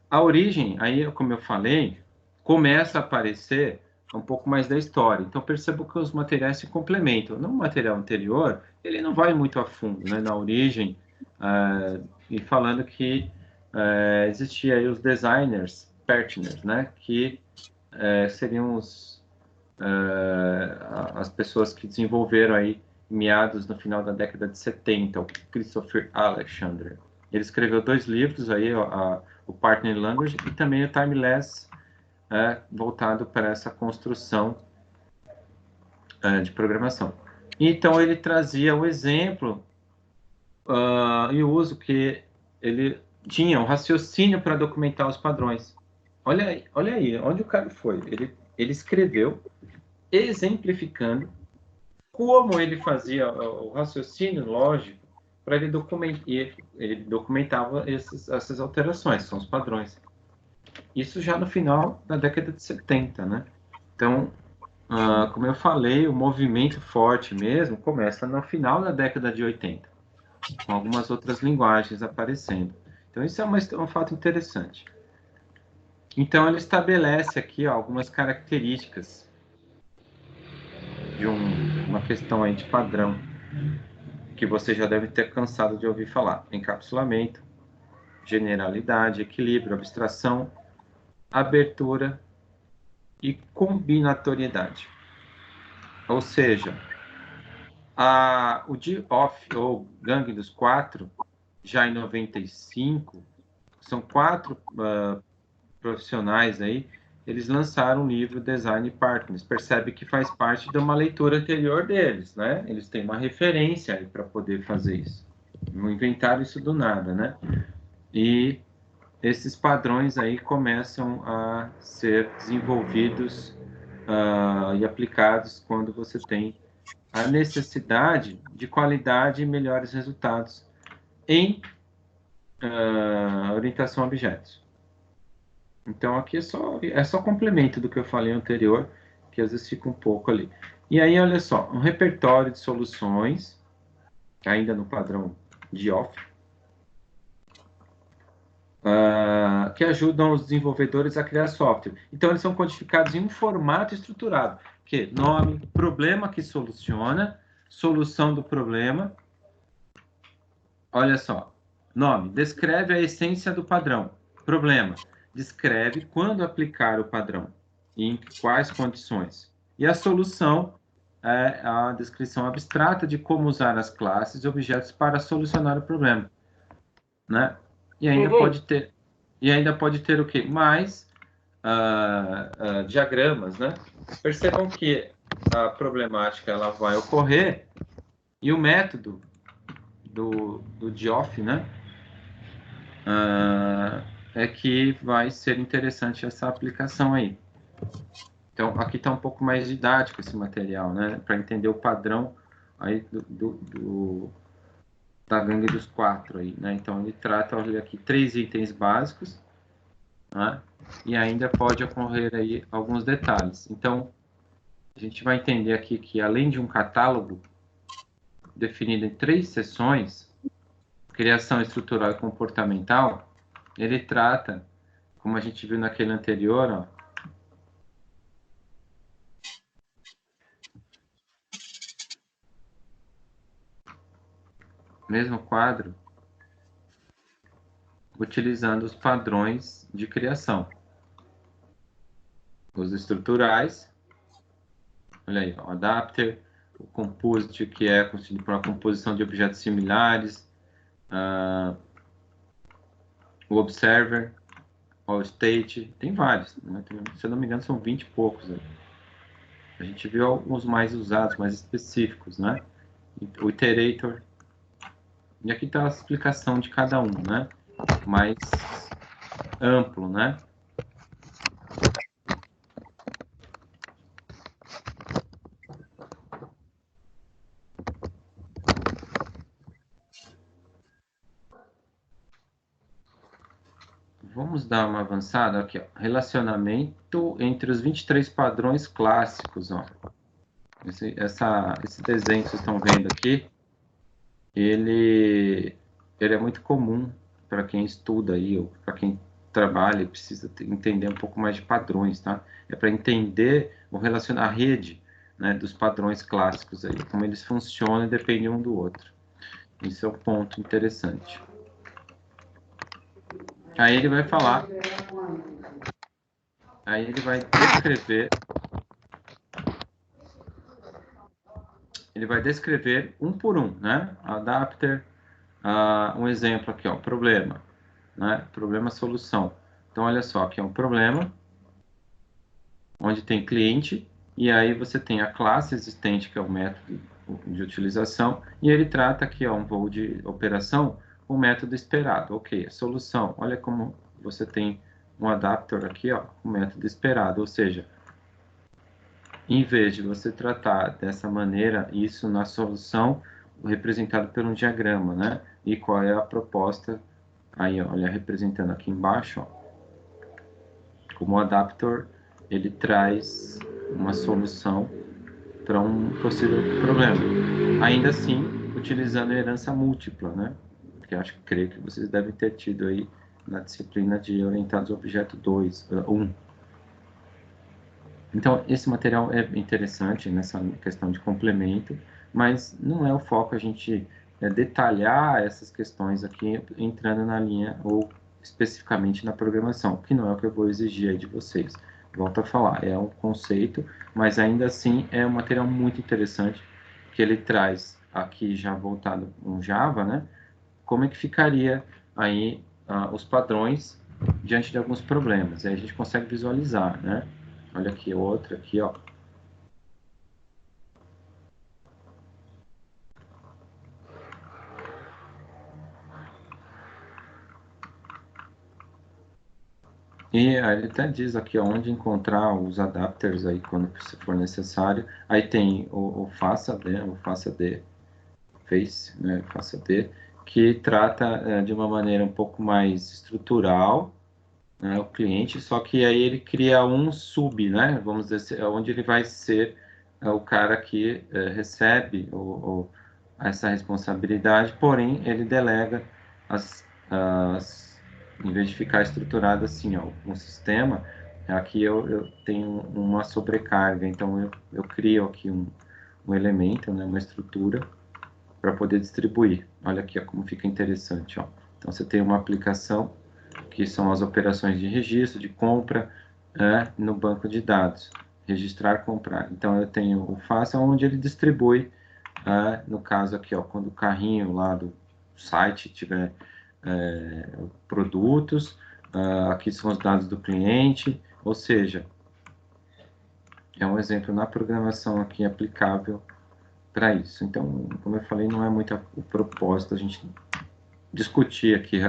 A origem, aí, como eu falei, começa a aparecer um pouco mais da história. Então, percebo que os materiais se complementam. No material anterior, ele não vai muito a fundo, né, na origem, e falando que existia aí os designers, partners, né, que seriam as pessoas que desenvolveram aí meados no final da década de 70, o Christopher Alexander. Ele escreveu 2 livros aí, o Partner Language e também o Timeless, voltado para essa construção de programação. Então ele trazia o exemplo e o uso que ele tinha, um raciocínio para documentar os padrões. Olha aí, onde o cara foi. Ele escreveu exemplificando como ele fazia o raciocínio lógico para ele documentava essas alterações, são os padrões. Isso já no final da década de 70, né? Então, como eu falei, o movimento forte mesmo começa no final da década de 80, com algumas outras linguagens aparecendo. Então, isso é um fato interessante. Então, ele estabelece aqui algumas características de uma questão aí de padrão, que você já deve ter cansado de ouvir falar: encapsulamento, generalidade, equilíbrio, abstração, abertura e combinatoriedade. Ou seja, o D-Off, ou Gangue dos Quatro, já em 95, são 4 profissionais aí, eles lançaram o livro Design Partners. Percebe que faz parte de uma leitura anterior deles, né? Eles têm uma referência aí para poder fazer isso. Não inventaram isso do nada, né? E esses padrões aí começam a ser desenvolvidos e aplicados quando você tem a necessidade de qualidade e melhores resultados em orientação a objetos. Então, aqui é só complemento do que eu falei anterior, que às vezes fica um pouco ali. E aí, olha só, um repertório de soluções, ainda no padrão de off, que ajudam os desenvolvedores a criar software. Então, eles são codificados em um formato estruturado, que nome, problema que soluciona, solução do problema. Olha só, nome, descreve a essência do padrão. Problema, descreve quando aplicar o padrão e em quais condições. E a solução é a descrição abstrata de como usar as classes e objetos para solucionar o problema, né? E ainda pode ter o quê? Mais diagramas, né? Percebam que a problemática ela vai ocorrer e o método do Geoff, né? É que vai ser interessante essa aplicação aí. Então, aqui está um pouco mais didático esse material, né? Para entender o padrão aí da gangue dos quatro aí, né? Então, ele trata aqui 3 itens básicos, né? E ainda pode ocorrer aí alguns detalhes. Então, a gente vai entender aqui que, além de um catálogo definido em 3 seções, criação estrutural e comportamental, ele trata, como a gente viu naquele anterior, ó, mesmo quadro, utilizando os padrões de criação. Os estruturais, olha aí, o adapter, o composite, que é constituído por uma composição de objetos similares, o observer, o state, tem vários, né? Se eu não me engano, são 20 e poucos aí. A gente viu alguns mais usados, mais específicos, né? O iterator. E aqui está a explicação de cada um, né? Mais amplo, né? Vamos dar uma avançada aqui, ó. Relacionamento entre os 23 padrões clássicos, ó. Esse desenho que vocês estão vendo aqui, ele é muito comum para quem estuda aí, ou para quem trabalha e precisa entender um pouco mais de padrões, tá? É para entender a rede, né, dos padrões clássicos aí, como eles funcionam e dependem um do outro. Isso é um ponto interessante. Aí ele vai falar, aí ele vai descrever um por um, né? Adapter, um exemplo aqui, ó, problema, né? Problema-solução. Então, olha só, aqui é um problema, onde tem cliente, e aí você tem a classe existente, que é o método de utilização, e ele trata aqui, ó, um voo de operação, o método esperado. Ok, solução, olha como você tem um adapter aqui, ó, o método esperado, ou seja, Em vez de você tratar dessa maneira, isso na solução representado por um diagrama, né? E qual é a proposta? Aí, olha, representando aqui embaixo, ó, como o adapter, ele traz uma solução para um possível problema. Ainda assim, utilizando a herança múltipla, né? Que eu acho que creio que vocês devem ter tido aí na disciplina de orientados ao objeto 2, 1. Então, esse material é interessante nessa questão de complemento, mas não é o foco a gente detalhar essas questões aqui entrando na linha ou especificamente na programação, que não é o que eu vou exigir aí de vocês. Volto a falar, é um conceito, mas ainda assim é um material muito interessante que ele traz aqui já voltado no Java, né? Como é que ficaria aí os padrões diante de alguns problemas? Aí a gente consegue visualizar, né? Olha aqui, outra aqui, ó. E aí ele até diz aqui onde encontrar os adapters aí quando se for necessário. Aí tem o faça D, face, né, faça D, que trata de uma maneira um pouco mais estrutural, né, o cliente, só que aí ele cria um sub, né, vamos dizer, onde ele vai ser o cara que recebe essa responsabilidade, porém ele delega em vez de ficar estruturado assim, ó, um sistema, aqui eu tenho uma sobrecarga, então eu crio aqui um elemento, né, uma estrutura para poder distribuir. Olha aqui ó, como fica interessante, ó. Então você tem uma aplicação que são as operações de registro, de compra, no banco de dados, registrar, comprar. Então eu tenho o faça onde ele distribui, no caso aqui, ó, quando o carrinho lá do site tiver produtos, aqui são os dados do cliente, ou seja, é um exemplo na programação aqui aplicável para isso. Então, como eu falei, não é muito o propósito a gente discutir aqui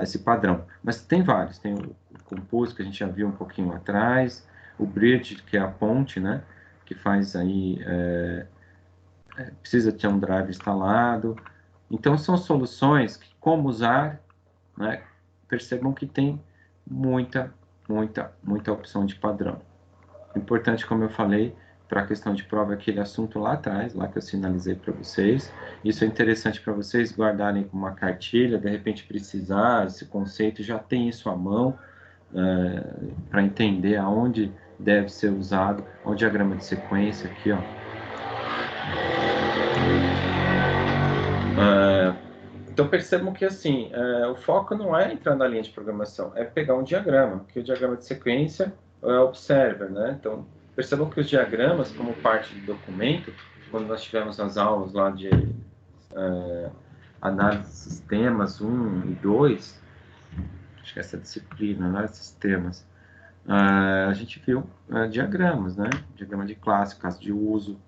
esse padrão. Mas tem vários, tem o Compose, que a gente já viu um pouquinho atrás, o Bridge, que é a ponte, né, que faz aí, precisa ter um drive instalado. Então, são soluções que, como usar, né, percebam que tem muita opção de padrão. Importante, como eu falei, para a questão de prova, aquele assunto lá atrás, lá que eu sinalizei para vocês. Isso é interessante para vocês guardarem com uma cartilha, de repente precisar, esse conceito, já tem isso à mão, para entender aonde deve ser usado, o diagrama de sequência aqui, ó. Então percebam que assim, o foco não é entrar na linha de programação, é pegar um diagrama, que o diagrama de sequência é o observer, né? Então percebam que os diagramas, como parte do documento, quando nós tivemos as aulas lá de análise de sistemas 1 e 2, acho que essa disciplina, análise de sistemas, a gente viu diagramas, né? Diagrama de classe, caso de uso,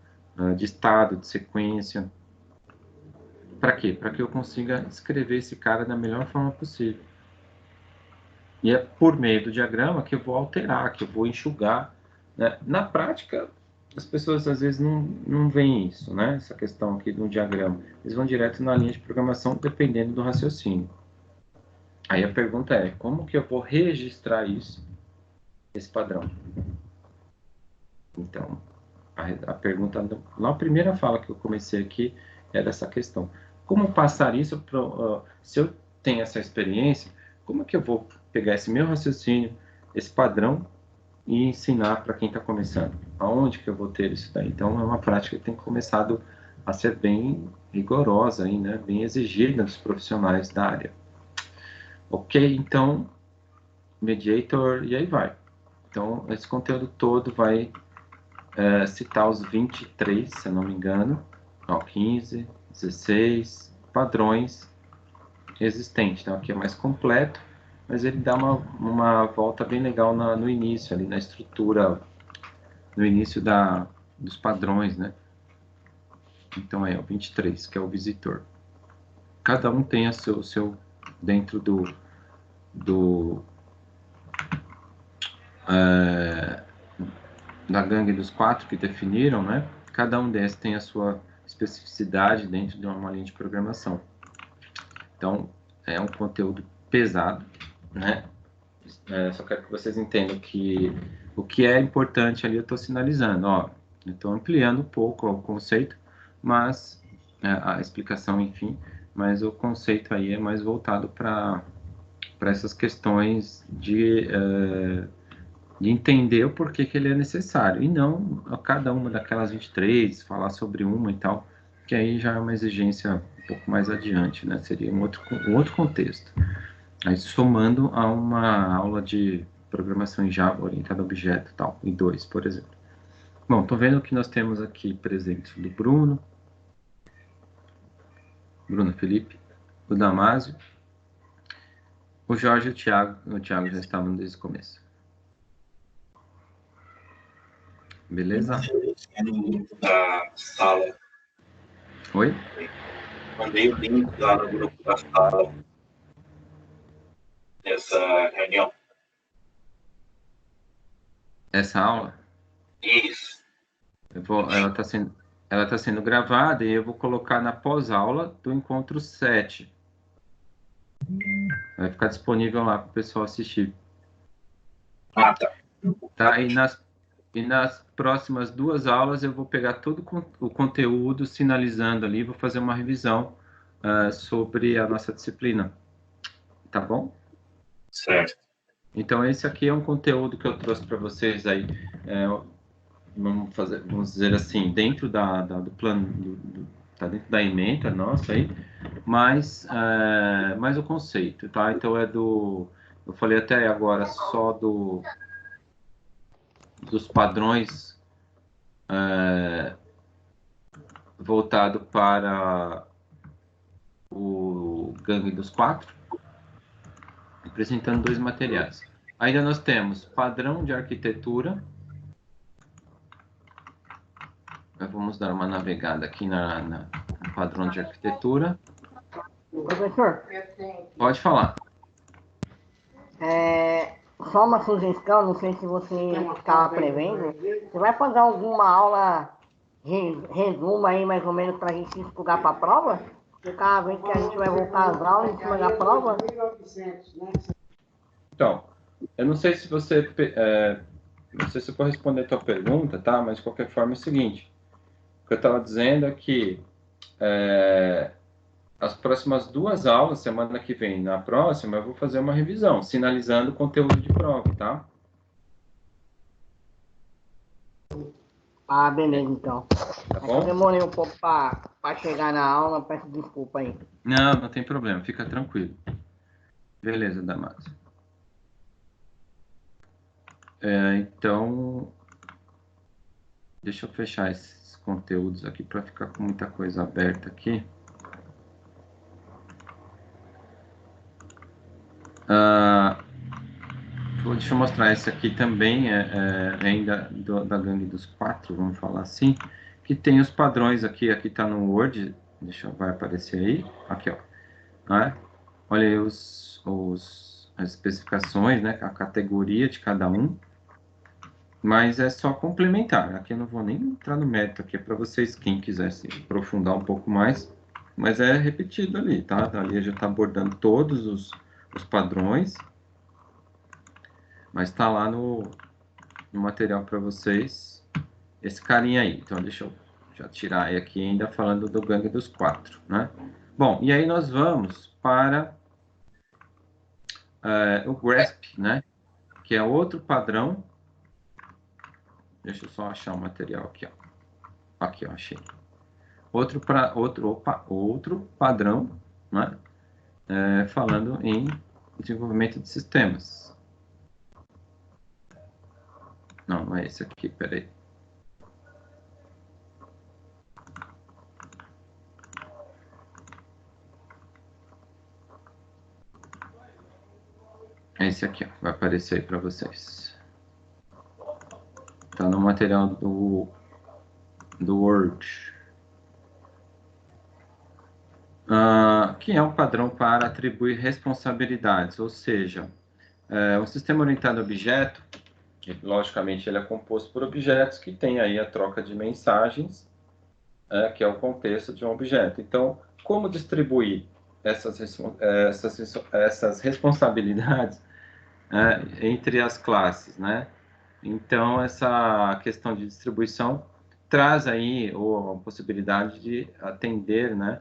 de estado, de sequência. Para quê? Para que eu consiga escrever esse cara da melhor forma possível. E é por meio do diagrama que eu vou alterar, que eu vou enxugar, né? Na prática, as pessoas às vezes não veem isso, né? Essa questão aqui do diagrama. Eles vão direto na linha de programação, dependendo do raciocínio. Aí a pergunta é, como que eu vou registrar isso, esse padrão? Então, a pergunta, na primeira fala que eu comecei aqui, era essa questão. Como passar isso para... se eu tenho essa experiência, como é que eu vou pegar esse meu raciocínio, esse padrão, e ensinar para quem está começando? Aonde que eu vou ter isso daí? Então, é uma prática que tem começado a ser bem rigorosa, aí, né? Bem exigida dos profissionais da área. Ok, então, Mediator, e aí vai. Então, esse conteúdo todo vai citar os 23, se eu não me engano, 15, 16 padrões existentes. Então, aqui é mais completo, mas ele dá uma volta bem legal no início, ali na estrutura, no início dos padrões, né? Então, é o 23, que é o visitor. Cada um tem o seu dentro da gangue dos 4 que definiram, né? Cada um desses tem a sua especificidade dentro de uma linha de programação. Então, é um conteúdo pesado, né? Só quero que vocês entendam que o que é importante ali eu estou sinalizando, ó, eu estou ampliando um pouco o conceito, mas a explicação, enfim, mas o conceito aí é mais voltado para essas questões de entender o porquê que ele é necessário, e não a cada uma daquelas 23, falar sobre uma e tal, que aí já é uma exigência um pouco mais adiante, né? Seria um outro contexto. Aí somando a uma aula de programação em Java orientada a objeto e tal, em 2, por exemplo. Bom, estou vendo que nós temos aqui presente do Bruno Felipe, o Damásio, o Jorge e o Thiago já estavam desde o começo. Beleza? No grupo da sala. Oi? Mandei o link lá no grupo da sala dessa reunião. Essa aula? Isso. Ela está sendo gravada e eu vou colocar na pós-aula do encontro 7. Vai ficar disponível lá para o pessoal assistir. Ah, tá. Tá? E nas próximas 2 aulas eu vou pegar todo o conteúdo, sinalizando ali, vou fazer uma revisão sobre a nossa disciplina. Tá bom? Certo. Então, esse aqui é um conteúdo que eu trouxe para vocês aí, vamos dizer assim, dentro do plano, tá dentro da ementa nossa aí, mas o conceito, tá? Então, eu falei até agora só dos padrões voltado para o Gangue dos 4, apresentando 2 materiais. Ainda nós temos padrão de arquitetura. Vamos dar uma navegada aqui no padrão de arquitetura. Professor, Pode falar. só uma sugestão, não sei se você estava prevendo, você vai fazer alguma aula, resumo aí mais ou menos para a gente estudar para a prova? Porque cada vez que a gente vai voltar às aulas, em cima da prova. Então, eu não sei se você, não sei se eu vou responder a tua pergunta, tá? Mas de qualquer forma é o seguinte, o que eu estava dizendo é que as próximas 2 aulas, semana que vem, na próxima, eu vou fazer uma revisão, sinalizando o conteúdo de prova, tá? Ah, beleza, então. Tá bom? Eu demorei um pouco para chegar na aula, peço desculpa aí. Não tem problema, fica tranquilo. Beleza, Damásio. Então, deixa eu fechar esses conteúdos aqui para ficar com muita coisa aberta aqui. Deixa eu mostrar esse aqui também, ainda da gangue dos 4, vamos falar assim, que tem os padrões aqui está no Word, vai aparecer aí, aqui ó, né? Olha aí as especificações, né, a categoria de cada um, mas é só complementar, aqui eu não vou nem entrar no mérito, aqui é para vocês, quem quiser se aprofundar um pouco mais, mas é repetido ali, tá? Ali já está abordando todos os padrões, mas está lá no material para vocês esse carinha aí. Então, deixa eu já tirar aqui, ainda falando do gangue dos 4, né? Bom, e aí nós vamos para o GRASP, né? Que é outro padrão. Deixa eu só achar o material aqui, ó. Aqui, ó, achei. Outro padrão, né? Falando em desenvolvimento de sistemas. Não é esse aqui, peraí. Esse aqui, ó, vai aparecer aí para vocês. Tá no material do Word. Que é um padrão para atribuir responsabilidades, ou seja, um sistema orientado a objeto, Logicamente, ele é composto por objetos que tem aí a troca de mensagens, que é o contexto de um objeto. Então, como distribuir essas responsabilidades entre as classes, né? Então, essa questão de distribuição traz aí a possibilidade de atender, né,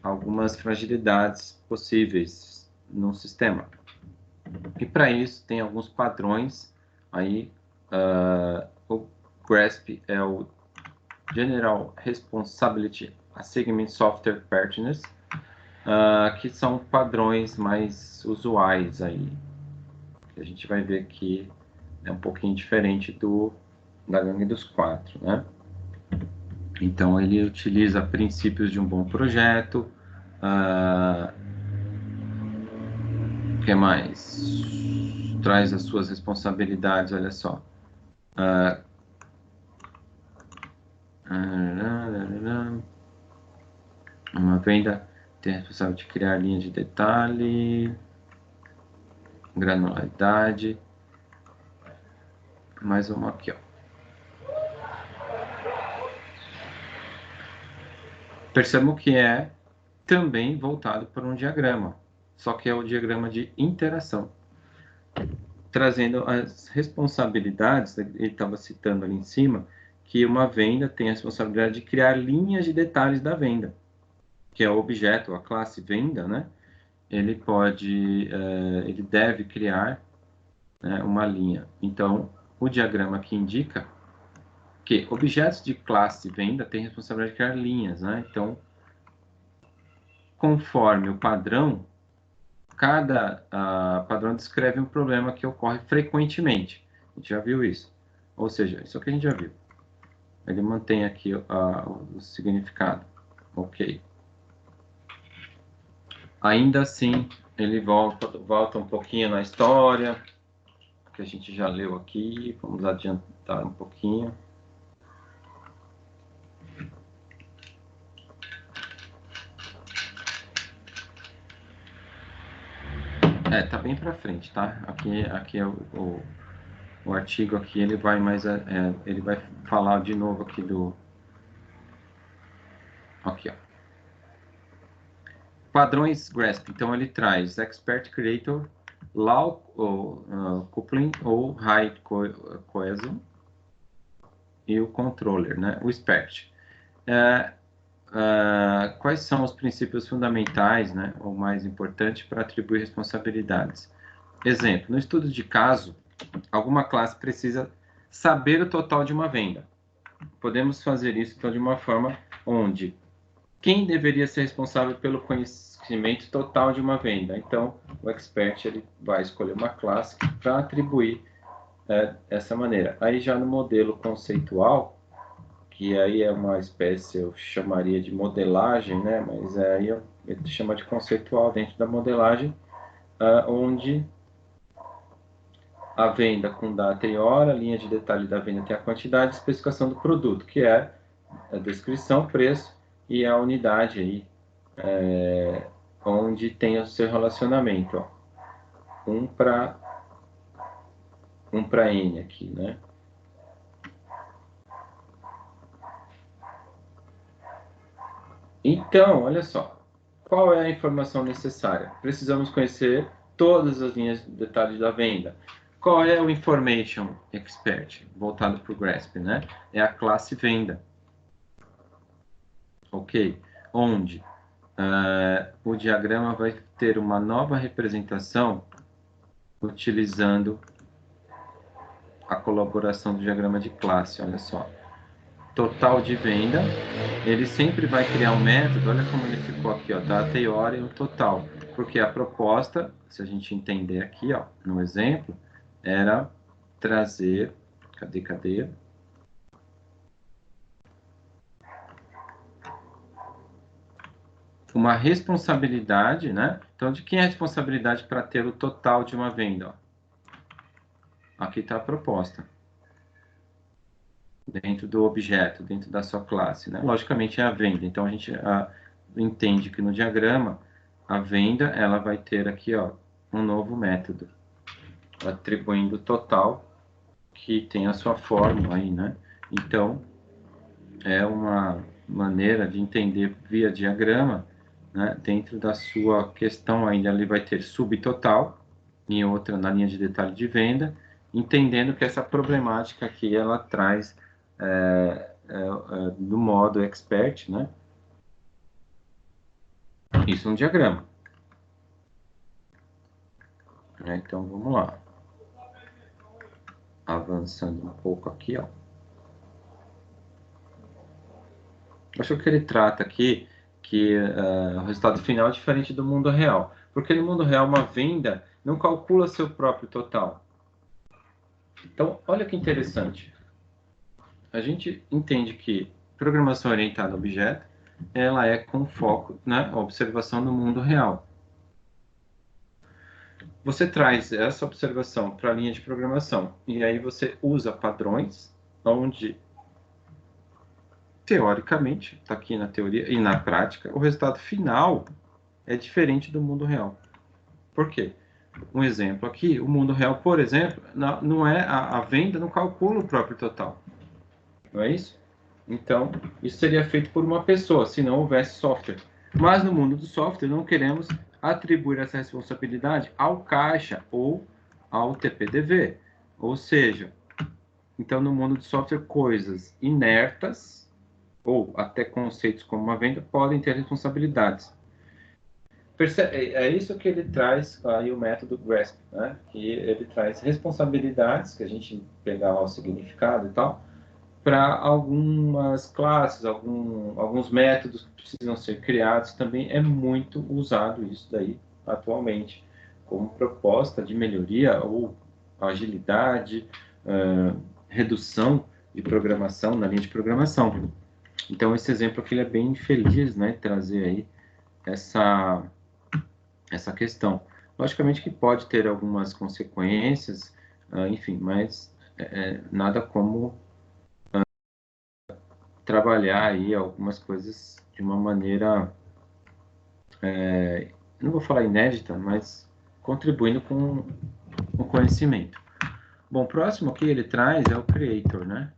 algumas fragilidades possíveis no sistema. E para isso tem alguns padrões aí. O GRASP é o General Responsibility Assignment Software Partners, que são padrões mais usuais aí. A gente vai ver que é um pouquinho diferente da gangue dos 4, né? Então, ele utiliza princípios de um bom projeto. O que mais? Traz as suas responsabilidades, olha só. Uma venda tem a responsabilidade de criar linha de detalhe, granularidade. Mais uma aqui, ó. Percebam que é também voltado para um diagrama, só que é o diagrama de interação, trazendo as responsabilidades. Ele estava citando ali em cima que uma venda tem a responsabilidade de criar linhas de detalhes da venda, que é o objeto, a classe venda, né? Ele deve criar, né, uma linha. Então, o diagrama aqui indica que objetos de classe venda têm responsabilidade de criar linhas, né? Então, conforme o padrão, cada padrão descreve um problema que ocorre frequentemente. A gente já viu isso. Ou seja, isso aqui a gente já viu. Ele mantém aqui o significado. Ok. Ainda assim, ele volta um pouquinho na história, que a gente já leu aqui. Vamos adiantar um pouquinho. Tá bem para frente, tá? Aqui é o artigo aqui, ele vai ele vai falar de novo aqui aqui, ó. Padrões GRASP. Então ele traz Expert Creator, Low Coupling ou High Cohesion e o Controller, né? O Expert. Quais são os princípios fundamentais, né, ou mais importantes para atribuir responsabilidades? Exemplo, no estudo de caso, alguma classe precisa saber o total de uma venda. Podemos fazer isso então de uma forma onde quem deveria ser responsável pelo conhecimento total de uma venda? Então, o expert ele vai escolher uma classe para atribuir dessa maneira. Aí já no modelo conceitual, que aí é uma espécie, eu chamaria de modelagem, né? Mas aí ele chama de conceitual dentro da modelagem, onde a venda com data e hora, a linha de detalhe da venda tem a quantidade e especificação do produto, que é a descrição, preço e a unidade aí, onde tem o seu relacionamento, ó. 1 para N aqui, né? Então, olha só, qual é a informação necessária? Precisamos conhecer todas as linhas de detalhe da venda. Qual é o Information Expert, voltado para o GRASP, né? É a classe venda. Ok? Onde o diagrama vai ter uma nova representação utilizando a colaboração do diagrama de classe, olha só. Total de venda, ele sempre vai criar um método, olha como ele ficou aqui, ó, data e hora e o total. Porque a proposta, se a gente entender aqui, ó, no exemplo, era trazer, cadê? Uma responsabilidade, né? Então, de quem é a responsabilidade para ter o total de uma venda? Ó? Aqui está a proposta. Dentro do objeto, dentro da sua classe, né? Logicamente é a venda. Então, a gente entende que no diagrama, a venda, ela vai ter aqui, ó, um novo método, atribuindo o total que tem a sua fórmula aí, né? Então, é uma maneira de entender via diagrama, né? Dentro da sua questão ainda ele vai ter subtotal, em outra na linha de detalhe de venda, entendendo que essa problemática aqui ela traz do modo expert, né? Isso no diagrama. Então vamos lá. Avançando um pouco aqui, ó. Acho que ele trata aqui que o resultado final é diferente do mundo real. Porque no mundo real, uma venda não calcula seu próprio total. Então, olha que interessante. A gente entende que programação orientada a objeto, ela é com foco na observação do mundo real. Você traz essa observação para a linha de programação, e aí você usa padrões, onde teoricamente, está aqui na teoria e na prática, o resultado final é diferente do mundo real. Por quê? Um exemplo aqui, o mundo real, por exemplo, não é a venda não calcula o próprio total. Não é isso? Então, isso seria feito por uma pessoa, se não houvesse software. Mas no mundo do software, não queremos atribuir essa responsabilidade ao caixa ou ao TPDV. Ou seja, então no mundo do software, coisas inertas ou até conceitos como uma venda podem ter responsabilidades. É isso que ele traz aí o método GRASP, né? Que ele traz responsabilidades, que a gente pegar o significado e tal, para algumas classes, alguns métodos que precisam ser criados. Também é muito usado isso daí atualmente, como proposta de melhoria ou agilidade, redução de programação na linha de programação. Então, esse exemplo aqui ele é bem feliz, né, trazer aí essa questão. Logicamente que pode ter algumas consequências, enfim, mas nada como trabalhar aí algumas coisas de uma maneira, não vou falar inédita, mas contribuindo com o conhecimento. Bom, o próximo que ele traz é o Creator, né?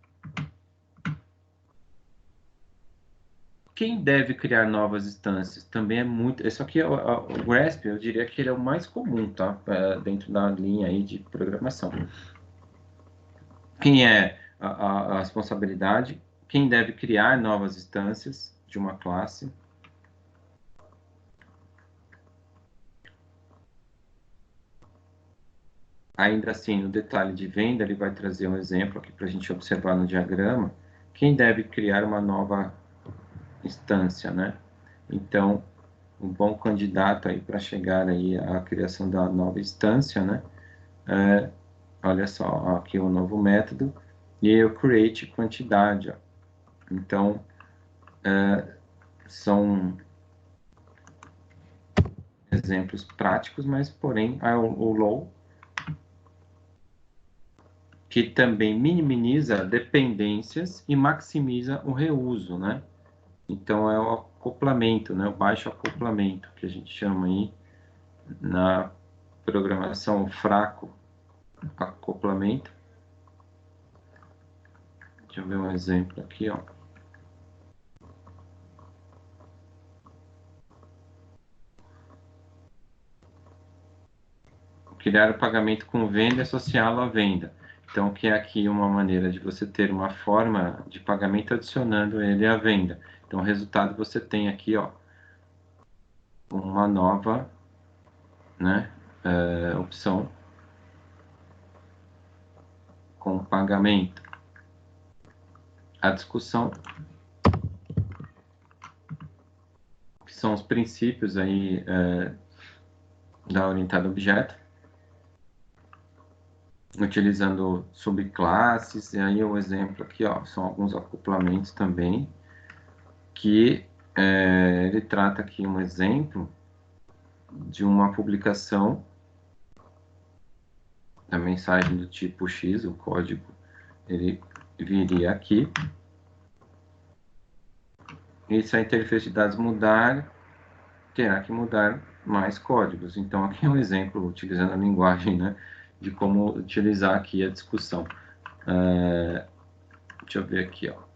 Quem deve criar novas instâncias também é muito. Isso aqui o GRASP, eu diria que ele é o mais comum, tá? Dentro da linha aí de programação. Quem é a responsabilidade? Quem deve criar novas instâncias de uma classe? Ainda assim, no detalhe de venda, ele vai trazer um exemplo aqui para a gente observar no diagrama. Quem deve criar uma nova instância, né? Então, um bom candidato aí para chegar aí à criação da nova instância, né? Olha só, aqui o novo método, e o create quantidade, ó. Então, são exemplos práticos, mas porém o low, que também minimiza dependências e maximiza o reuso, né? Então é o acoplamento, né? O baixo acoplamento que a gente chama aí na programação, fraco acoplamento. Deixa eu ver um exemplo aqui, ó. Criar o pagamento com venda e associá-lo à venda. Então, que é aqui uma maneira de você ter uma forma de pagamento adicionando ele à venda. Então, o resultado você tem aqui, ó, uma nova, né, opção com pagamento. A discussão, que são os princípios aí da orientada a objeto, utilizando subclasses, e aí o exemplo aqui, ó, são alguns acoplamentos também, que ele trata aqui um exemplo de uma publicação da mensagem do tipo X, o código, ele viria aqui, e se a interface de dados mudar, terá que mudar mais códigos. Então, aqui é um exemplo, utilizando a linguagem, né, de como utilizar aqui a discussão. Deixa eu ver aqui, ó.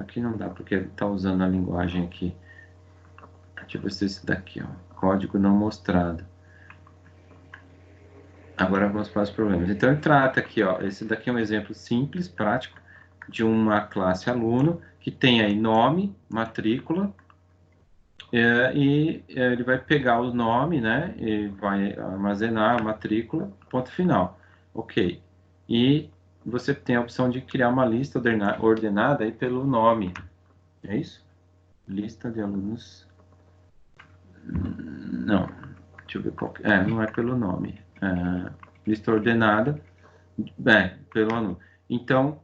Aqui não dá, porque ele está usando a linguagem aqui. Deixa eu ver se esse daqui, ó. Código não mostrado. Agora vamos para os problemas. Então, ele trata aqui, ó. Esse daqui é um exemplo simples, prático, de uma classe aluno, que tem aí nome, matrícula, e ele vai pegar o nome, né? E vai armazenar a matrícula, ponto final. Ok. E você tem a opção de criar uma lista ordenada aí pelo nome. É isso? Lista de alunos. Não. Deixa eu ver qual que... não é pelo nome. Lista ordenada pelo aluno. Então,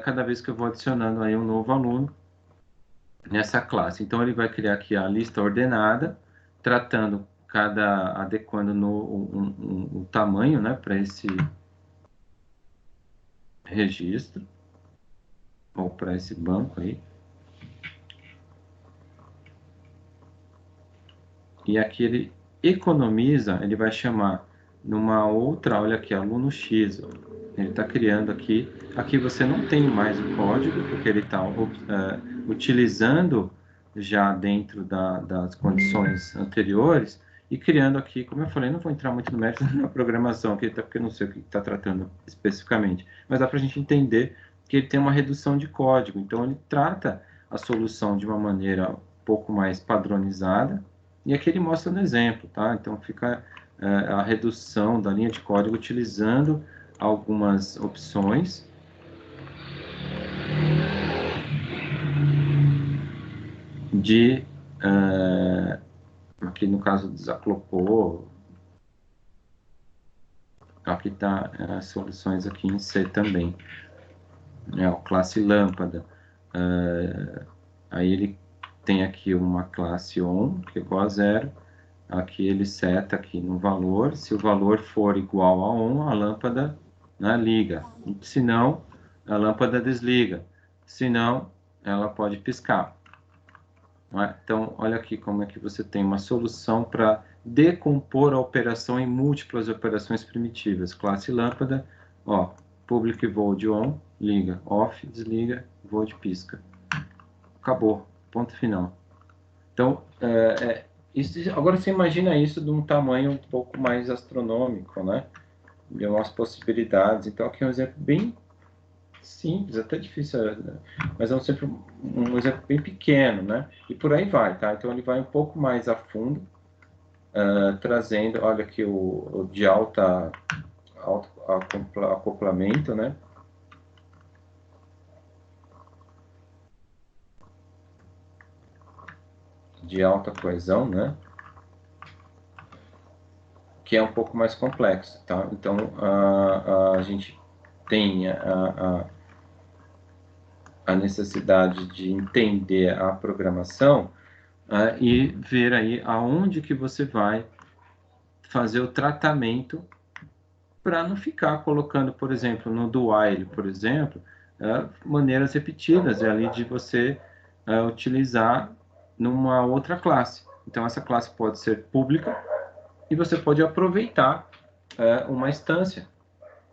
cada vez que eu vou adicionando aí um novo aluno nessa classe. Então, ele vai criar aqui a lista ordenada, tratando adequando o tamanho, né, para esse registro, ou para esse banco aí. E aqui ele economiza, ele vai chamar numa outra, olha aqui, aluno X, ele está criando aqui. Aqui você não tem mais o código, porque ele está utilizando já dentro das condições anteriores e criando aqui, como eu falei, não vou entrar muito no mérito da programação, porque eu não sei o que está tratando especificamente, mas dá para a gente entender que ele tem uma redução de código. Então, ele trata a solução de uma maneira um pouco mais padronizada, e aqui ele mostra no exemplo, tá? Então, fica a redução da linha de código utilizando algumas opções. Aqui no caso desaclopou, aqui está as soluções aqui em C também, o classe lâmpada, aí ele tem aqui uma classe on, que é igual a 0, aqui ele seta aqui no valor, se o valor for igual a on, a lâmpada, né, liga, se não, a lâmpada desliga, se não, ela pode piscar. Então, olha aqui como é que você tem uma solução para decompor a operação em múltiplas operações primitivas. Classe lâmpada, ó, public void on, liga, off, desliga, void pisca. Acabou, ponto final. Então, agora você imagina isso de um tamanho um pouco mais astronômico, né? De umas possibilidades. Então, aqui é um exemplo bem simples, até difícil, mas é um exemplo bem pequeno, né? E por aí vai, tá? Então ele vai um pouco mais a fundo, trazendo, olha aqui o de alto acoplamento, né? De alta coesão, né? Que é um pouco mais complexo, tá? Então a gente tem a necessidade de entender a programação e ver aí aonde que você vai fazer o tratamento para não ficar colocando, por exemplo, no do while, por exemplo, maneiras repetidas ali de você utilizar numa outra classe. Então, essa classe pode ser pública e você pode aproveitar uma instância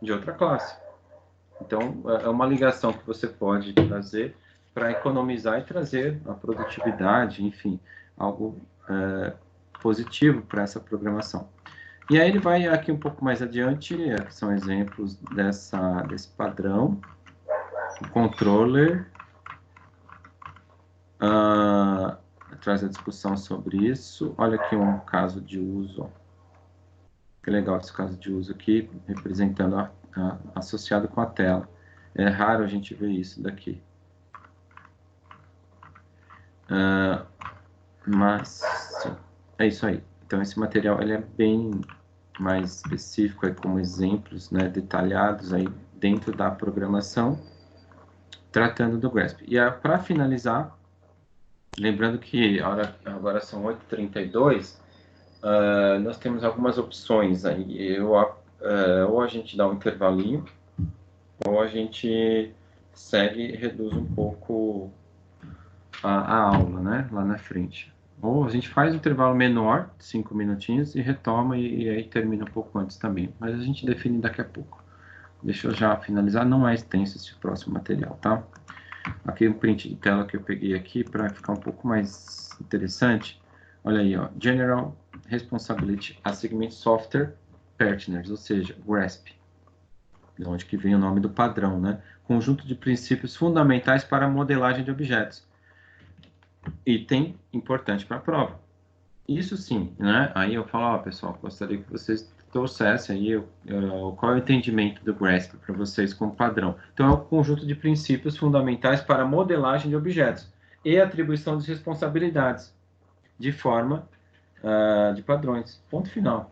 de outra classe. Então, é uma ligação que você pode trazer para economizar e trazer a produtividade, enfim, algo positivo para essa programação. E aí ele vai aqui um pouco mais adiante, que são exemplos desse padrão. O controller traz a discussão sobre isso. Olha aqui um caso de uso. Que legal esse caso de uso aqui, representando associado com a tela. É raro a gente ver isso daqui. Mas é isso aí. Então esse material ele é bem mais específico, aí, como exemplos, né, detalhados aí dentro da programação, tratando do GRASP. E para finalizar, lembrando que agora são 8h32, nós temos algumas opções aí. Ou a gente dá um intervalinho, ou a gente segue e reduz um pouco a aula, né, lá na frente. Ou a gente faz um intervalo menor, 5 minutinhos, e retoma e aí termina um pouco antes também. Mas a gente define daqui a pouco. Deixa eu já finalizar, não é extenso esse próximo material, tá? Aqui um print de tela que eu peguei aqui para ficar um pouco mais interessante. Olha aí, ó, General Responsibility Assignment Software Partners, ou seja, GRASP. De onde que vem o nome do padrão, né? Conjunto de princípios fundamentais para a modelagem de objetos. Item importante para a prova. Isso sim, né? Aí eu falo, ó, pessoal, gostaria que vocês trouxessem aí qual é o entendimento do GRASP para vocês como padrão. Então, é um conjunto de princípios fundamentais para a modelagem de objetos e atribuição de responsabilidades de forma de padrões. Ponto final.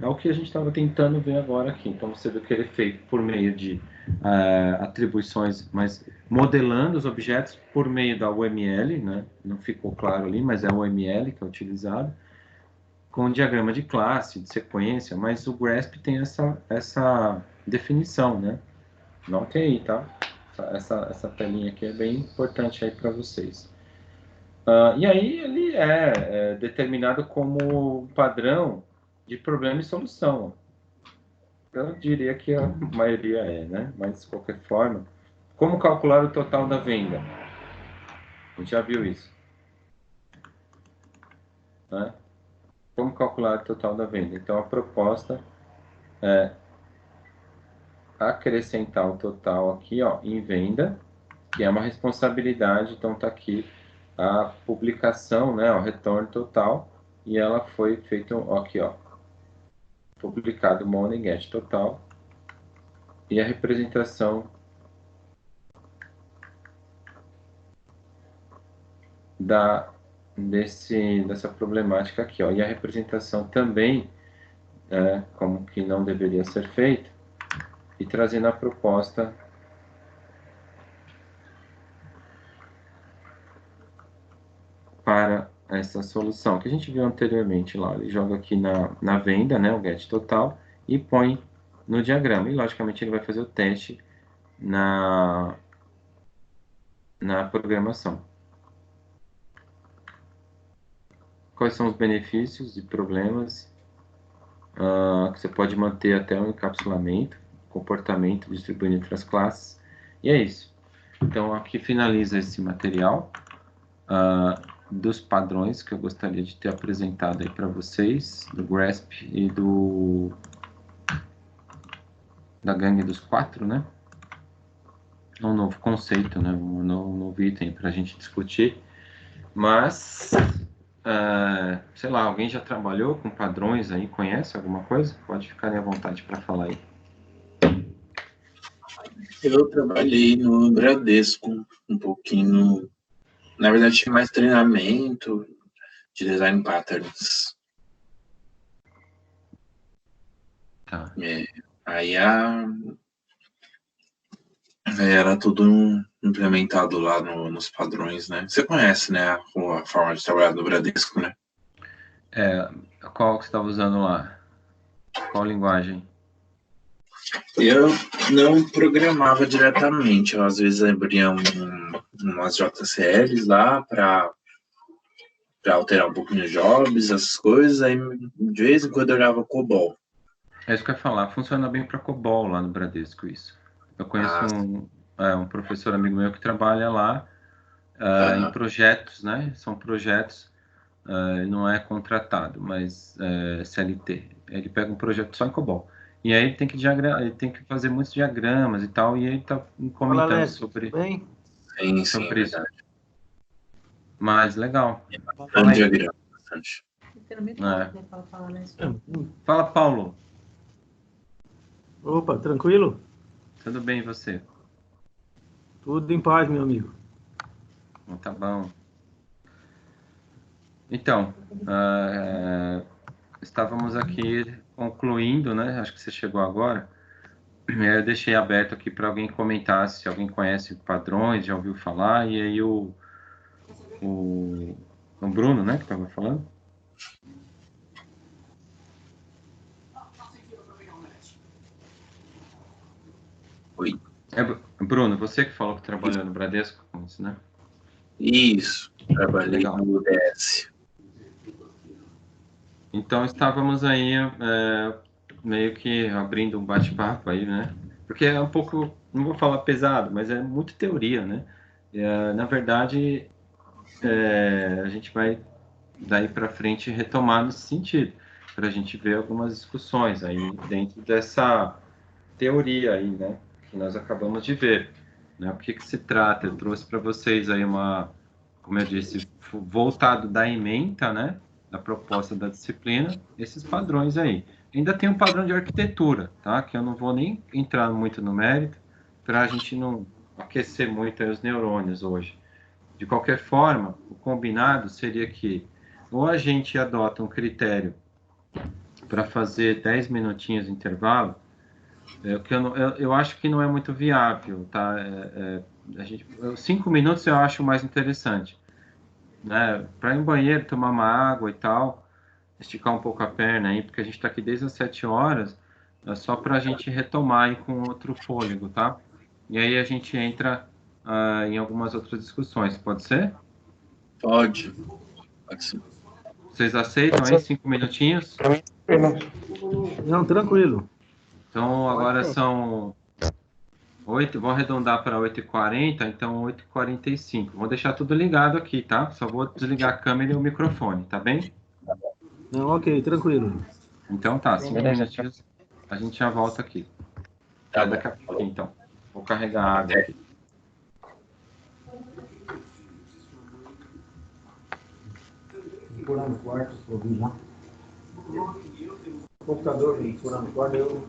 É o que a gente estava tentando ver agora aqui. Então, você vê que ele é feito por meio de atribuições, mas modelando os objetos por meio da UML, né? Não ficou claro ali, mas é a UML que é utilizado, com diagrama de classe, de sequência, mas o GRASP tem essa definição, né? Notem aí, tá? Essa telinha aqui é bem importante aí para vocês. E aí ele é determinado como padrão de problema e solução. Eu diria que a maioria né? Mas, de qualquer forma, como calcular o total da venda? A gente já viu isso. Né? Como calcular o total da venda? Então, a proposta é acrescentar o total aqui, ó, em venda, que é uma responsabilidade. Então, está aqui a publicação, né, o retorno total, e ela foi feita aqui, ó, publicado Money Get total, e a representação dessa problemática aqui, ó, e a representação também, como que não deveria ser feito, e trazendo a proposta para essa solução, que a gente viu anteriormente lá. Ele joga aqui na venda, né, o get total, e põe no diagrama. E, logicamente, ele vai fazer o teste na programação. Quais são os benefícios e problemas? Que você pode manter até o encapsulamento, comportamento distribuído entre as classes. E é isso. Então, aqui finaliza esse material dos padrões que eu gostaria de ter apresentado aí para vocês, do GRASP e da gangue dos 4, né? Um novo conceito, né? Um novo item para a gente discutir. Mas, sei lá, alguém já trabalhou com padrões aí? Conhece alguma coisa? Pode ficar à vontade para falar aí. Eu trabalhei no Bradesco um pouquinho. Na verdade, tinha mais treinamento de design patterns. Tá. Aí era tudo implementado lá nos padrões, né? Você conhece, né, a forma de trabalhar do Bradesco, né? Qual que você estava usando lá? Qual linguagem? Eu não programava diretamente, eu às vezes abria umas JCLs lá para alterar um pouquinho os jobs, essas coisas, aí de vez em quando eu olhava COBOL. É isso que eu ia falar, funciona bem para COBOL lá no Bradesco, isso. Eu conheço um professor amigo meu que trabalha lá em projetos, né? São projetos, não é contratado, mas CLT. Ele pega um projeto só em COBOL. E aí ele tem que fazer muitos diagramas e tal, e ele está comentando sobre isso. Mas legal. Fala diagrama, bastante. Fala, Paulo. Opa, tranquilo? Tudo bem, e você? Tudo em paz, meu amigo. Tá bom. Então, estávamos aqui concluindo, né? Acho que você chegou agora. Eu deixei aberto aqui para alguém comentar se alguém conhece padrões, já ouviu falar, e aí o Bruno, né, que estava falando. Oi. Bruno, você que falou que trabalhou no Bradesco, né? Isso, trabalhei Legal. no UDS. Então, estávamos aí meio que abrindo um bate-papo aí, né? Porque é um pouco, não vou falar pesado, mas é muito teoria, né? Na verdade, a gente vai daí para frente retomar nesse sentido, para a gente ver algumas discussões aí dentro dessa teoria aí, né? Que nós acabamos de ver, né? O que que se trata? Eu trouxe para vocês aí como eu disse, voltado da ementa, né? Da proposta da disciplina, esses padrões aí. Ainda tem um padrão de arquitetura, tá? Que eu não vou nem entrar muito no mérito, para a gente não aquecer muito aí os neurônios hoje. De qualquer forma, o combinado seria que ou a gente adota um critério para fazer 10 minutinhos de intervalo, que eu acho que não é muito viável, tá? 5 minutos eu acho mais interessante, né? Para ir no banheiro, tomar uma água e tal, esticar um pouco a perna aí, porque a gente está aqui desde as 7 horas, só para a gente retomar aí com outro fôlego, tá? E aí a gente entra em algumas outras discussões, pode ser? Pode. Pode ser. Vocês aceitam aí 5 minutinhos? Não, tranquilo. Então agora ser. são 8, vou arredondar para 8h40, então 8h45. Vou deixar tudo ligado aqui, tá? Só vou desligar a câmera e o microfone, tá bem? Não, ok, tranquilo. Então tá, 5 minutinhos, a gente já volta aqui. Tá Até daqui a pouco, então. Vou carregar a água aqui. Vou lá no quarto, ouvir lá. O computador, vou lá no quarto, eu